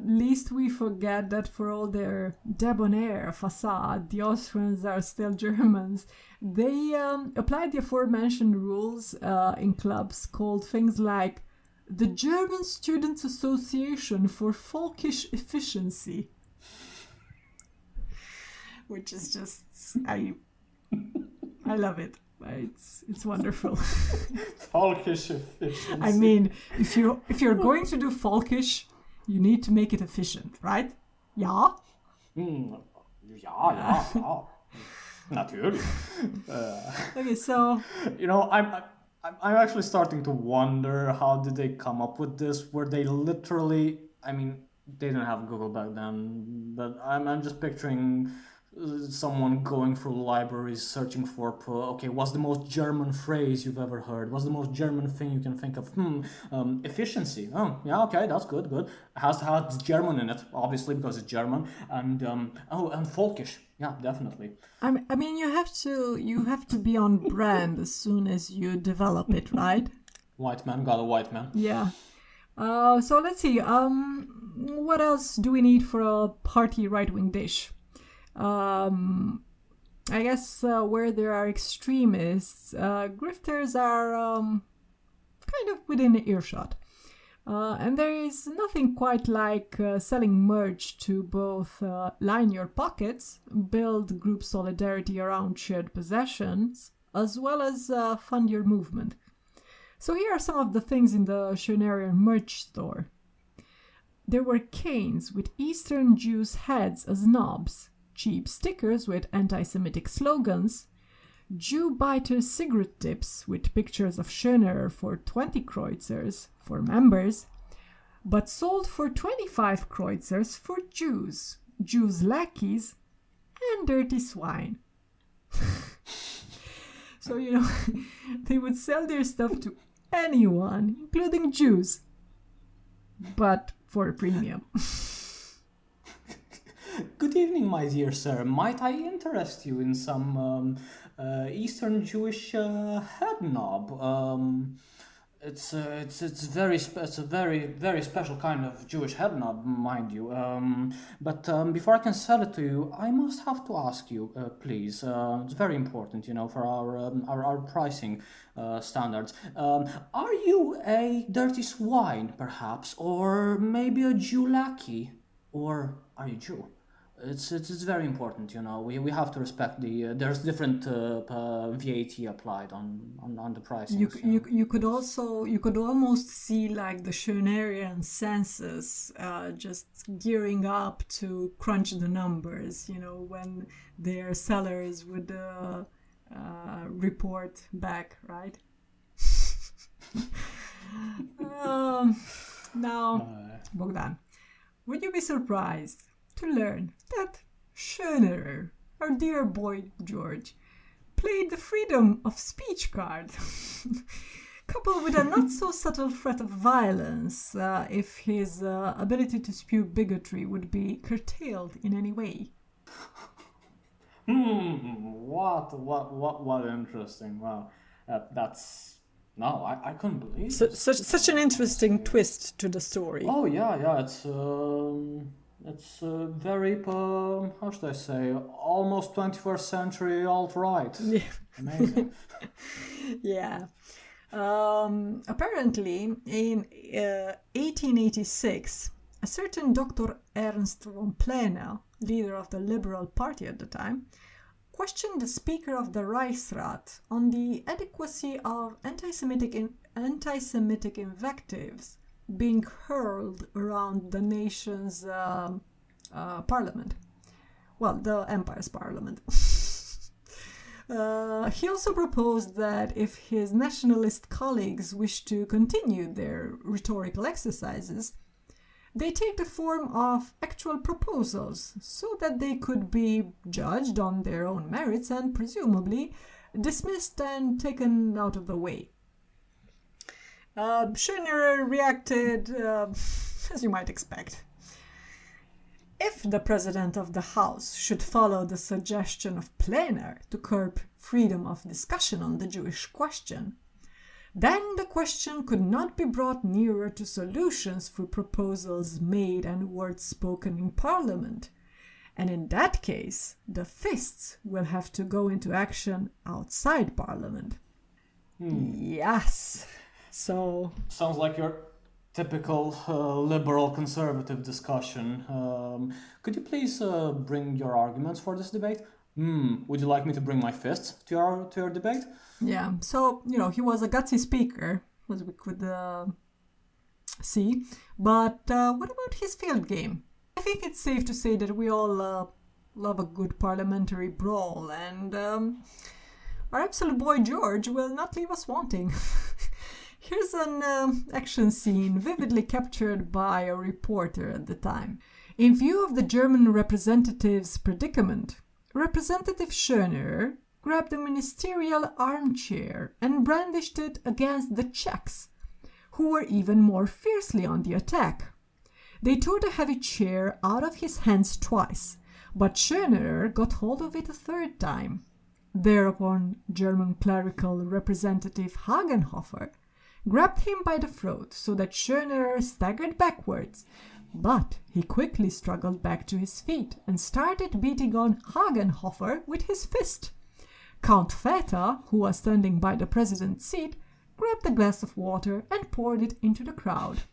least we forget that for all their debonair facade, the Austrians are still Germans. They applied the aforementioned rules in clubs called things like the German Students' Association for Folkish Efficiency, which is just I love it. It's wonderful. Folkish efficiency. I mean, if you're going to do folkish, you need to make it efficient, right? Yeah. Ja. Natürlich. Okay, so I'm actually starting to wonder, how did they come up with this? Were they literally? I mean, they didn't have Google back then, but I'm just picturing someone going through libraries searching for what's the most German phrase you've ever heard? What's the most German thing you can think of? Efficiency. Oh, yeah, okay, that's good. It has to have German in it, obviously, because it's German. And and folkish. Yeah, definitely. I mean, you have to be on brand as soon as you develop it, right? White man got a white man. Yeah. So let's see. What else do we need for a party right-wing dish? I guess where there are extremists, grifters are kind of within earshot. And there is nothing quite like selling merch to both line your pockets, build group solidarity around shared possessions, as well as fund your movement. So here are some of the things in the Schönerian merch store. There were canes with Eastern Jews' heads as knobs, cheap stickers with anti-Semitic slogans, Jew biter cigarette tips with pictures of Schönerer for 20 kreuzers for members, but sold for 25 kreuzers for Jews, Jews' lackeys, and dirty swine. So, they would sell their stuff to anyone, including Jews, but for a premium. Good evening, my dear sir. Might I interest you in some Eastern Jewish head knob? It's a very special kind of Jewish head knob, mind you. But before I can sell it to you, I must have to ask you, please. It's very important, for our pricing standards. Are you a dirty swine, perhaps, or maybe a Jew lackey, or are you Jew? It's very important, We have to respect there's different VAT applied on the pricing. You could almost see like the Schönerian census just gearing up to crunch the numbers, when their sellers would report back, right? Now, Bogdan, would you be surprised to learn that Schönerer, our dear boy George, played the freedom of speech card, coupled with a not so subtle threat of violence if his ability to spew bigotry would be curtailed in any way? What interesting. Wow, that's... No, I couldn't believe it. Such an interesting twist to the story. Oh, yeah, it's very, how should I say, almost 21st century alt-right. Yeah. Amazing. Yeah. Apparently, in 1886, a certain Dr. Ernst von Plehne, leader of the Liberal Party at the time, questioned the Speaker of the Reichsrat on the adequacy of anti-Semitic invectives being hurled around the nation's parliament. Well, the empire's parliament. He also proposed that if his nationalist colleagues wished to continue their rhetorical exercises, they take the form of actual proposals so that they could be judged on their own merits and presumably dismissed and taken out of the way. Schönerer reacted as you might expect. If the President of the House should follow the suggestion of Plehne to curb freedom of discussion on the Jewish question, then the question could not be brought nearer to solutions through proposals made and words spoken in Parliament. And in that case, the fists will have to go into action outside Parliament. Yes. So... Sounds like your typical liberal conservative discussion. Could you please bring your arguments for this debate? Would you like me to bring my fists to your debate? Yeah, so, he was a gutsy speaker, as we could see. But what about his field game? I think it's safe to say that we all love a good parliamentary brawl, and our absolute boy George will not leave us wanting. Here's an action scene vividly captured by a reporter at the time. In view of the German representative's predicament, Representative Schönerer grabbed a ministerial armchair and brandished it against the Czechs, who were even more fiercely on the attack. They tore the heavy chair out of his hands twice, but Schönerer got hold of it a third time. Thereupon, German clerical representative Hagenhofer grabbed him by the throat so that Schönerer staggered backwards, but he quickly struggled back to his feet and started beating on Hagenhofer with his fist. Count Feta, who was standing by the president's seat, grabbed a glass of water and poured it into the crowd.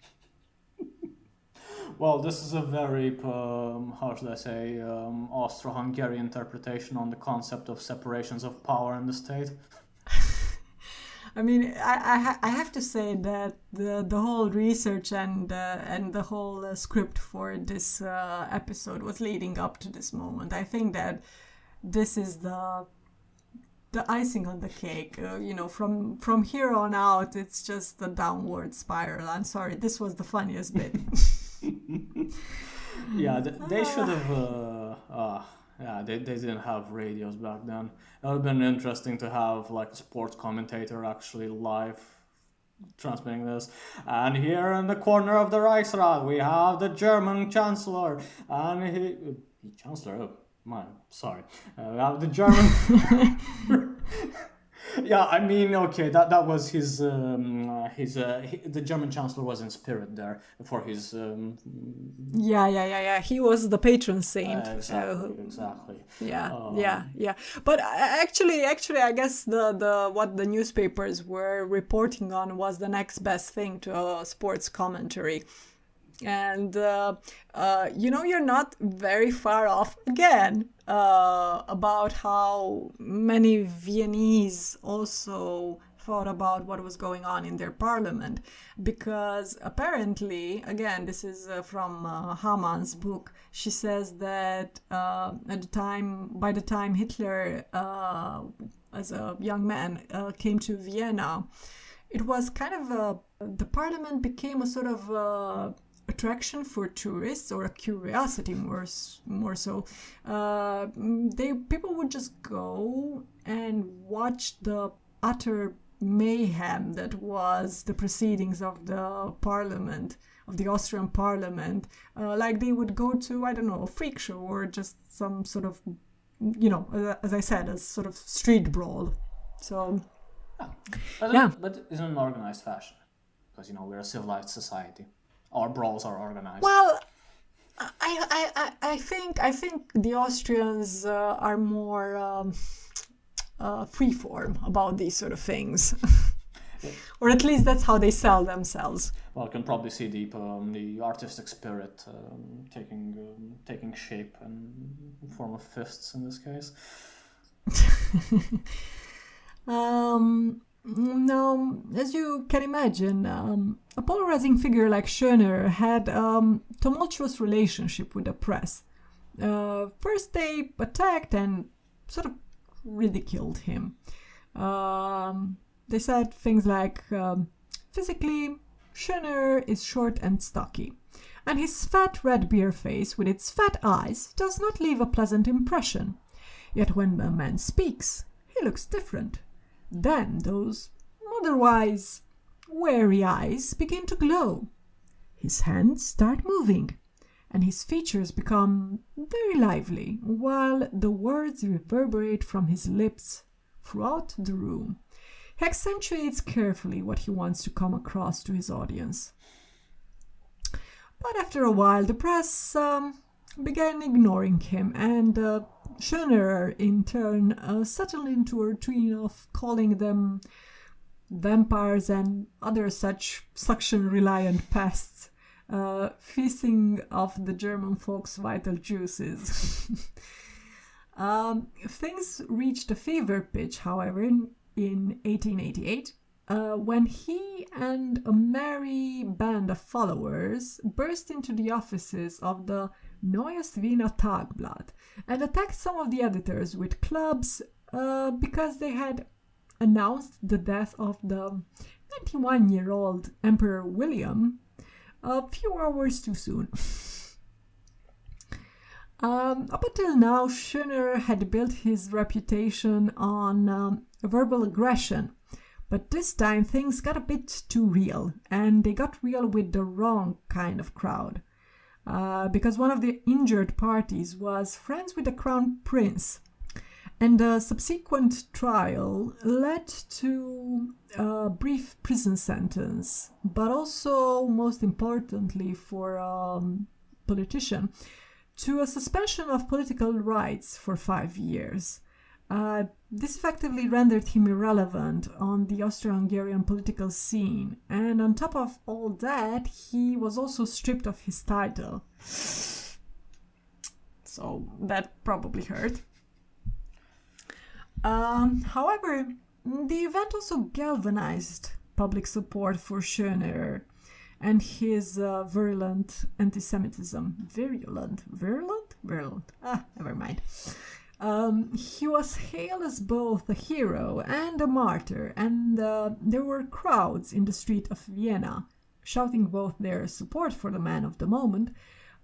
Well, this is a very, how should I say, Austro-Hungarian interpretation on the concept of separations of power in the state. I mean, I have to say that the whole research and the whole script for this episode was leading up to this moment. I think that this is the icing on the cake. From here on out, it's just a downward spiral. I'm sorry, this was the funniest bit. Yeah, they should have. They didn't have radios back then. It would have been interesting to have like a sports commentator actually live transmitting this. And here in the corner of the Reichsrat, we have the German Chancellor, and he Chancellor. Oh my, sorry. We have the German. Yeah, I mean, okay, that was the German Chancellor was in spirit there for his. Yeah. He was the patron saint. Exactly. Yeah. But actually, I guess the what the newspapers were reporting on was the next best thing to a sports commentary. And, you're not very far off again about how many Viennese also thought about what was going on in their parliament. Because apparently, again, this is from Hamann's book, she says that by the time Hitler, as a young man, came to Vienna, it was kind of the parliament became a sort of attraction for tourists, or a curiosity more so. People would just go and watch the utter mayhem that was the proceedings of the parliament, of the Austrian parliament. Like they would go to, I don't know, a freak show, or just some sort of, as I said, a sort of street brawl. So but it's in an organized fashion, because we're a civilized society. Our brawls are organized. Well, I think the Austrians are more freeform about these sort of things, or at least that's how they sell themselves. Well, you can probably see the artistic spirit taking shape in form of fists in this case. Now, as you can imagine, a polarizing figure like Schonerer had a tumultuous relationship with the press. First, they attacked and sort of ridiculed him. They said things like, physically, Schonerer is short and stocky, and his fat red beer face with its fat eyes does not leave a pleasant impression. Yet when a man speaks, he looks different. Then those otherwise wary eyes begin to glow. His hands start moving, and his features become very lively, while the words reverberate from his lips throughout the room. He accentuates carefully what he wants to come across to his audience. But after a while, the press began ignoring him, and Schonerer, in turn, settled into a routine of calling them vampires and other such suction-reliant pests, feasting off the German folks' vital juices. Things reached a fever pitch, however, in 1888, when he and a merry band of followers burst into the offices of the Neues Wiener Tagblatt and attacked some of the editors with clubs because they had announced the death of the 91-year-old Emperor William a few hours too soon. Up until now, Schonerer had built his reputation on verbal aggression, but this time things got a bit too real, and they got real with the wrong kind of crowd. Because one of the injured parties was friends with the Crown Prince, and the subsequent trial led to a brief prison sentence, but also, most importantly for a politician, to a suspension of political rights for 5 years. This effectively rendered him irrelevant on the Austro-Hungarian political scene, and on top of all that, he was also stripped of his title. So that probably hurt. However, The event also galvanized public support for Schonerer and his virulent anti-Semitism. Virulent? Never mind. He was hailed as both a hero and a martyr, and there were crowds in the street of Vienna shouting both their support for the man of the moment,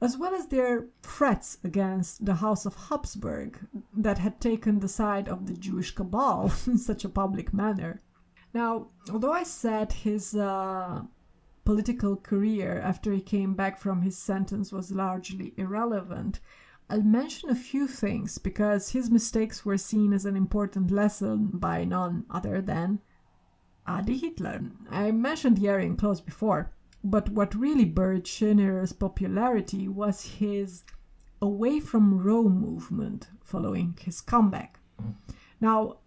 as well as their threats against the House of Habsburg that had taken the side of the Jewish cabal in such a public manner. Now, although I said his political career after he came back from his sentence was largely irrelevant, I'll mention a few things because his mistakes were seen as an important lesson by none other than Adi Hitler. I mentioned the Aryan clause before, but what really buried Schonerer's popularity was his away from Rome movement following his comeback. Now,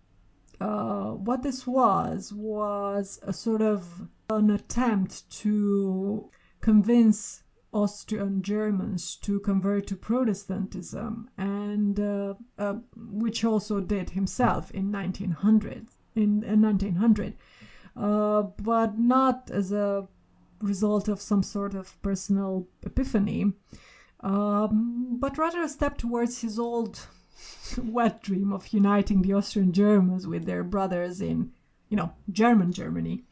what this was a sort of an attempt to convince Austrian Germans to convert to Protestantism, and which also did himself in 1900, but not as a result of some sort of personal epiphany, but rather a step towards his old wet dream of uniting the Austrian Germans with their brothers in, German Germany.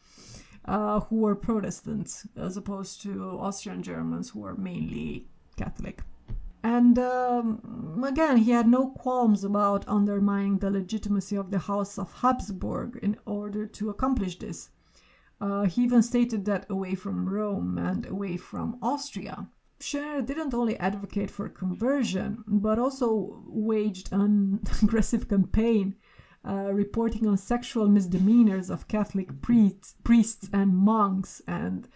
Who were Protestants, as opposed to Austrian Germans who were mainly Catholic. And again, he had no qualms about undermining the legitimacy of the House of Habsburg in order to accomplish this. He even stated that away from Rome and away from Austria, Schonerer didn't only advocate for conversion, but also waged an aggressive campaign reporting on sexual misdemeanors of Catholic priests and monks. And,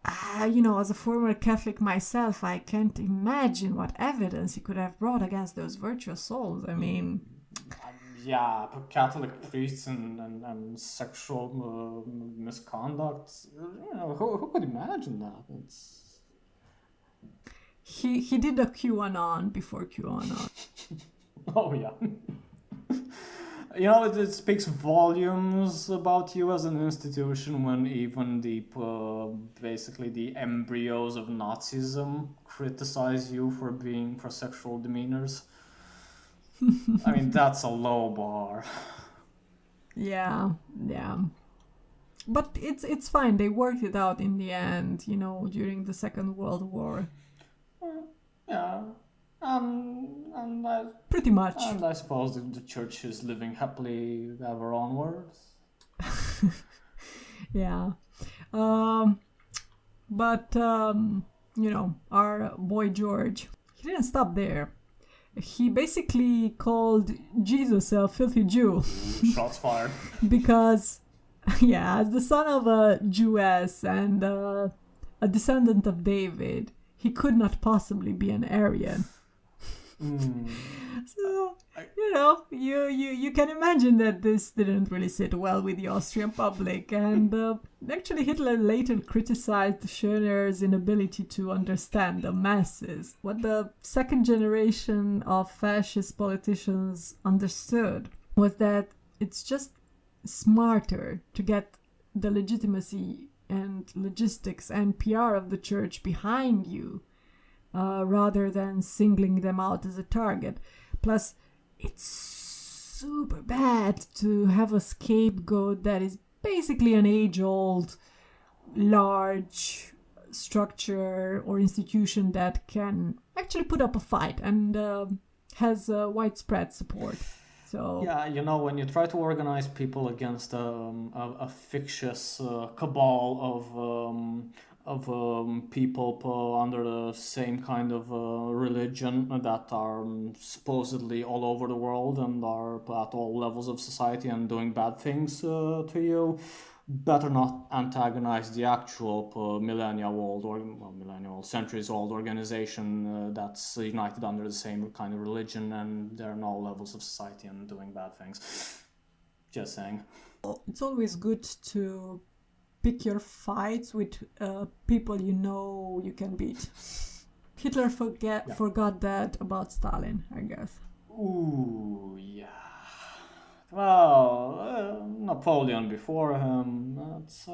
as a former Catholic myself, I can't imagine what evidence he could have brought against those virtuous souls. I mean... Yeah, Catholic priests and sexual misconduct, who could imagine that? He did a QAnon before QAnon. Oh, yeah. It speaks volumes about you as an institution when even basically the embryos of Nazism criticize you for sexual demeanors. I mean, that's a low bar. Yeah. But it's fine. They worked it out in the end, during the Second World War. Yeah. Pretty much. And I suppose the church is living happily ever onwards. Yeah. But our boy George, he didn't stop there. He basically called Jesus a filthy Jew. Shots fired. Because, as the son of a Jewess and a descendant of David, he could not possibly be an Aryan. So, you can imagine that this didn't really sit well with the Austrian public, and actually Hitler later criticized Schonerer's inability to understand the masses. What the second generation of fascist politicians understood was that it's just smarter to get the legitimacy and logistics and PR of the church behind you, rather than singling them out as a target. Plus, it's super bad to have a scapegoat that is basically an age-old, large structure or institution that can actually put up a fight and has widespread support. So yeah, when you try to organize people against a fictitious cabal of people under the same kind of religion that are supposedly all over the world and are at all levels of society and doing bad things to you, better not antagonize the actual centuries-old organization that's united under the same kind of religion and they're in all levels of society and doing bad things. Just saying. It's always good to pick your fights with people you can beat. Hitler forgot that about Stalin, I guess. Ooh, yeah. Well, Napoleon before him. That's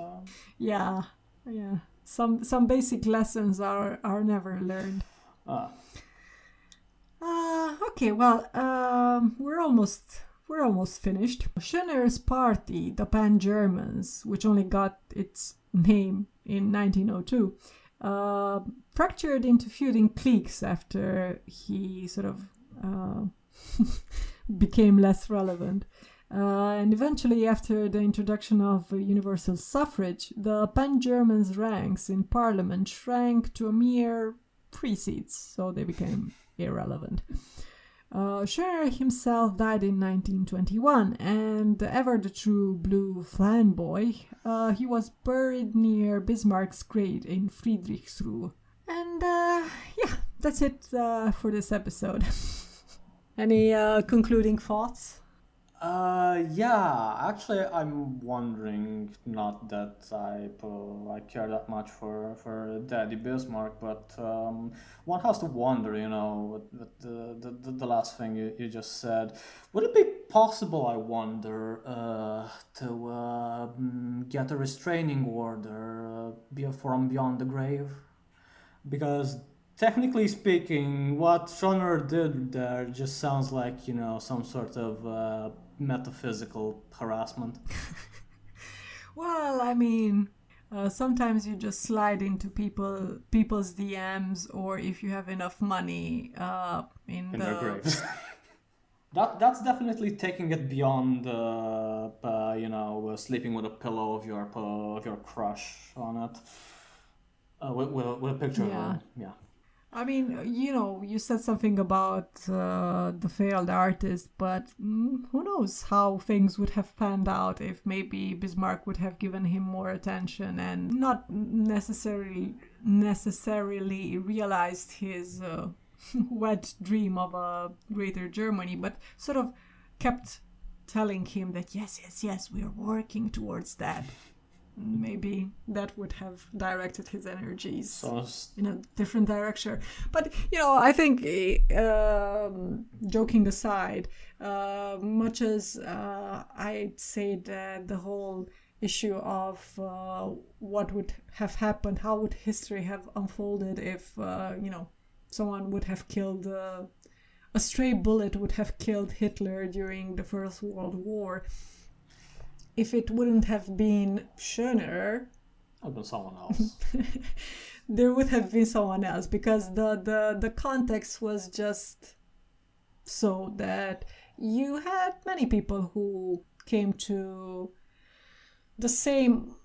Yeah, yeah. Some basic lessons are never learned. uh, Okay, well, we're almost finished. Schonerer's party, the Pan-Germans, which only got its name in 1902, fractured into feuding cliques after he sort of became less relevant. And eventually, after the introduction of universal suffrage, the Pan-Germans' ranks in parliament shrank to a mere 3 seats, so they became irrelevant. Schonerer himself died in 1921, and ever the true blue fanboy, he was buried near Bismarck's grave in Friedrichsruhe. And yeah, that's it for this episode. Any concluding thoughts? Yeah, actually, I'm wondering, not that I care that much for Daddy Bismarck, but one has to wonder, with the last thing you just said. Would it be possible, I wonder, to get a restraining order from beyond the grave? Because technically speaking, what Schonerer did there just sounds like, some sort of metaphysical harassment. Well, I mean, sometimes you just slide into people's DMs, or if you have enough money in their graves. That's definitely taking it beyond, sleeping with a pillow of your crush on it, with a picture of her. Yeah. I mean, you said something about the failed artist, but who knows how things would have panned out if maybe Bismarck would have given him more attention and not necessarily realized his wet dream of a greater Germany, but sort of kept telling him that yes, we are working towards that. Maybe that would have directed his energies in a different direction. But, I think, joking aside, much as I'd say that the whole issue of what would have happened, how would history have unfolded if, someone would have killed, a stray bullet would have killed Hitler during the First World War. If it wouldn't have been Schonerer, it would have been someone else. There would have been someone else, because the context was just so that you had many people who came to the same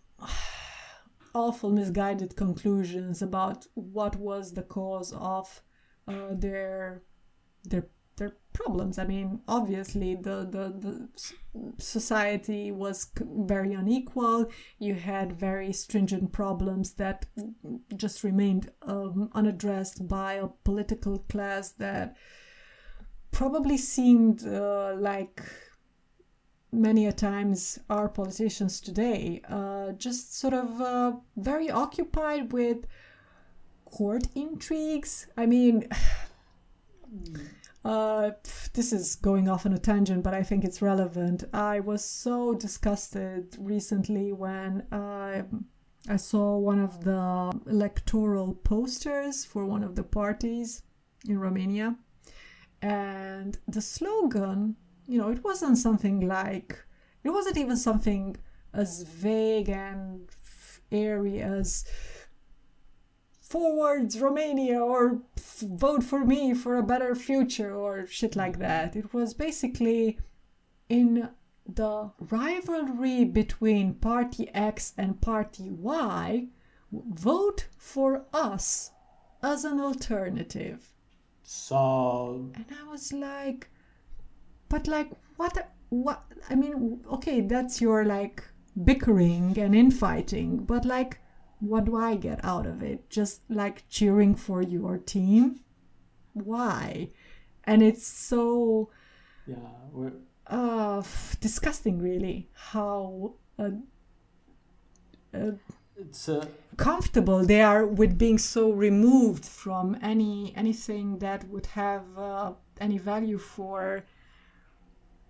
awful misguided conclusions about what was the cause of their problems. I mean, obviously the society was very unequal. You had very stringent problems that just remained unaddressed by a political class that probably seemed like many a times our politicians today, just sort of very occupied with court intrigues. I mean, this is going off on a tangent, but I think it's relevant. I was so disgusted recently when I saw one of the electoral posters for one of the parties in Romania. And the slogan, it wasn't even something as vague and airy as "Forwards Romania" or "Vote for me for a better future" or shit like that. It was basically, in the rivalry between Party X and Party Y, vote for us as an alternative. So... And I was like, but like, what? I mean, okay, that's your like bickering and infighting, but like, what do I get out of it? Just like cheering for your team? Why? And it's so disgusting, really, how it's comfortable they are with being so removed from anything that would have any value for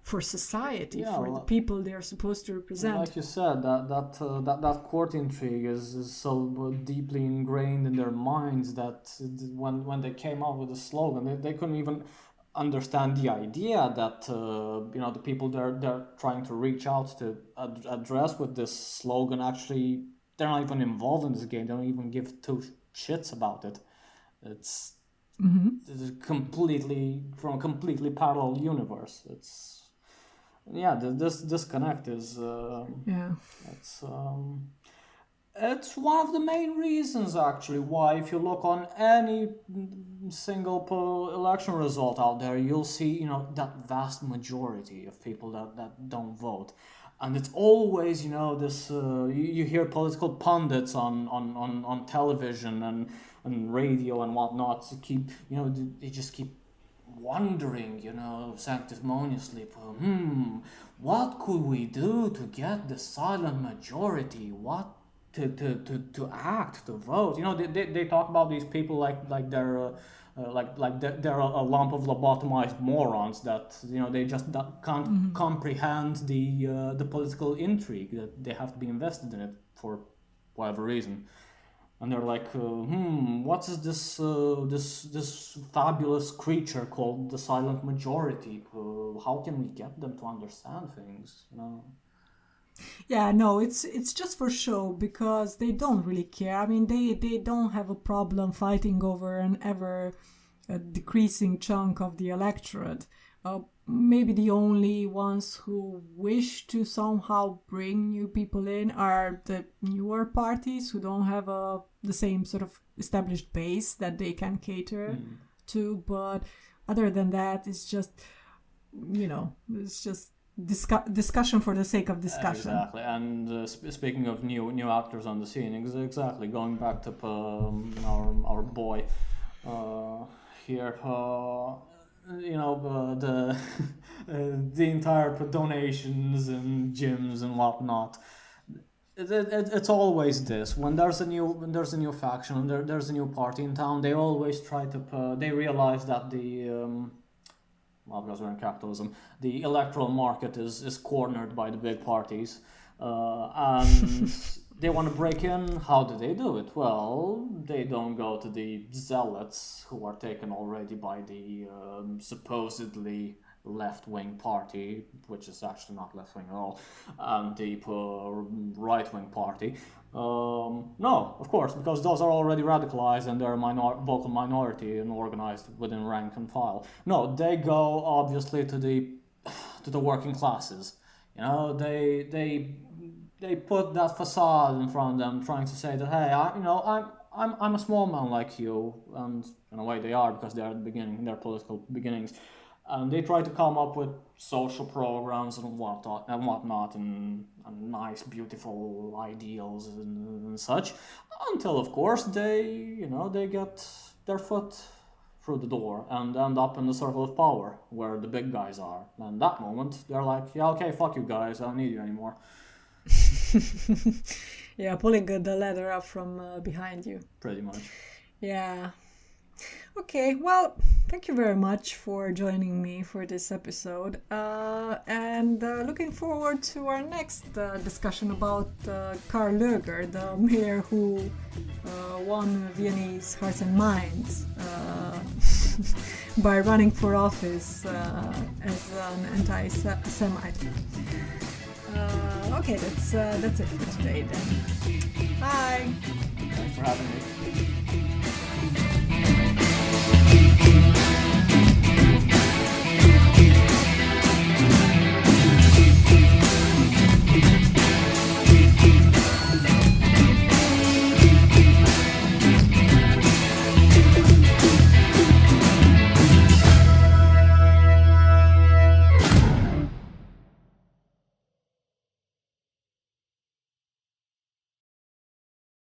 for society, Yeah, for the people they are supposed to represent. Like you said, that court intrigue is so deeply ingrained in their minds that when they came out with the slogan, they couldn't even understand the idea that the people they're trying to reach out to address with this slogan, actually they're not even involved in this game. They don't even give two shits about it. It's completely from a completely parallel universe. This disconnect is it's one of the main reasons actually why, if you look on any single election result out there, you'll see that vast majority of people that don't vote. And it's always this you hear political pundits on television and radio and whatnot to keep they just keep wondering sanctimoniously, what could we do to get the silent majority, what to act, to vote. They talk about these people like they're they're a lump of lobotomized morons that they just can't comprehend the political intrigue, that they have to be invested in it for whatever reason. And they're like, what is this fabulous creature called the silent majority? How can we get them to understand things? Yeah, no, it's just for show, because they don't really care. I mean, they don't have a problem fighting over an ever decreasing chunk of the electorate. Maybe the only ones who wish to somehow bring new people in are the newer parties who don't have the same sort of established base that they can cater to. But other than that, it's just, it's just discussion for the sake of discussion. Exactly. And speaking of new actors on the scene, exactly, going back to our boy here, the entire donations and gyms and whatnot. It's always this. When there's a new faction and there's a new party in town, they always try to they realize that because we're in capitalism, the electoral market is cornered by the big parties, and they want to break in. How do they do it? Well, they don't go to the zealots who are taken already by the supposedly left-wing party, which is actually not left-wing at all, and the right-wing party. No, of course, because those are already radicalized and they're a vocal minority and organized within rank and file. No, they go obviously to the working classes. They put that facade in front of them, trying to say that, hey, I'm a small man like you, and in a way they are, because they're at the beginning, their political beginnings. And they try to come up with social programs and whatnot, and nice, beautiful ideals and such, until, of course, they get their foot through the door and end up in the circle of power where the big guys are. And that moment, they're like, yeah, okay, fuck you guys, I don't need you anymore. Yeah, pulling the ladder up from behind you. Pretty much. Yeah. Okay, well, thank you very much for joining me for this episode, and looking forward to our next discussion about Karl Löger, the mayor who won Viennese hearts and minds by running for office as an anti-Semite. Okay, that's it for today then. Bye! Thanks for having me.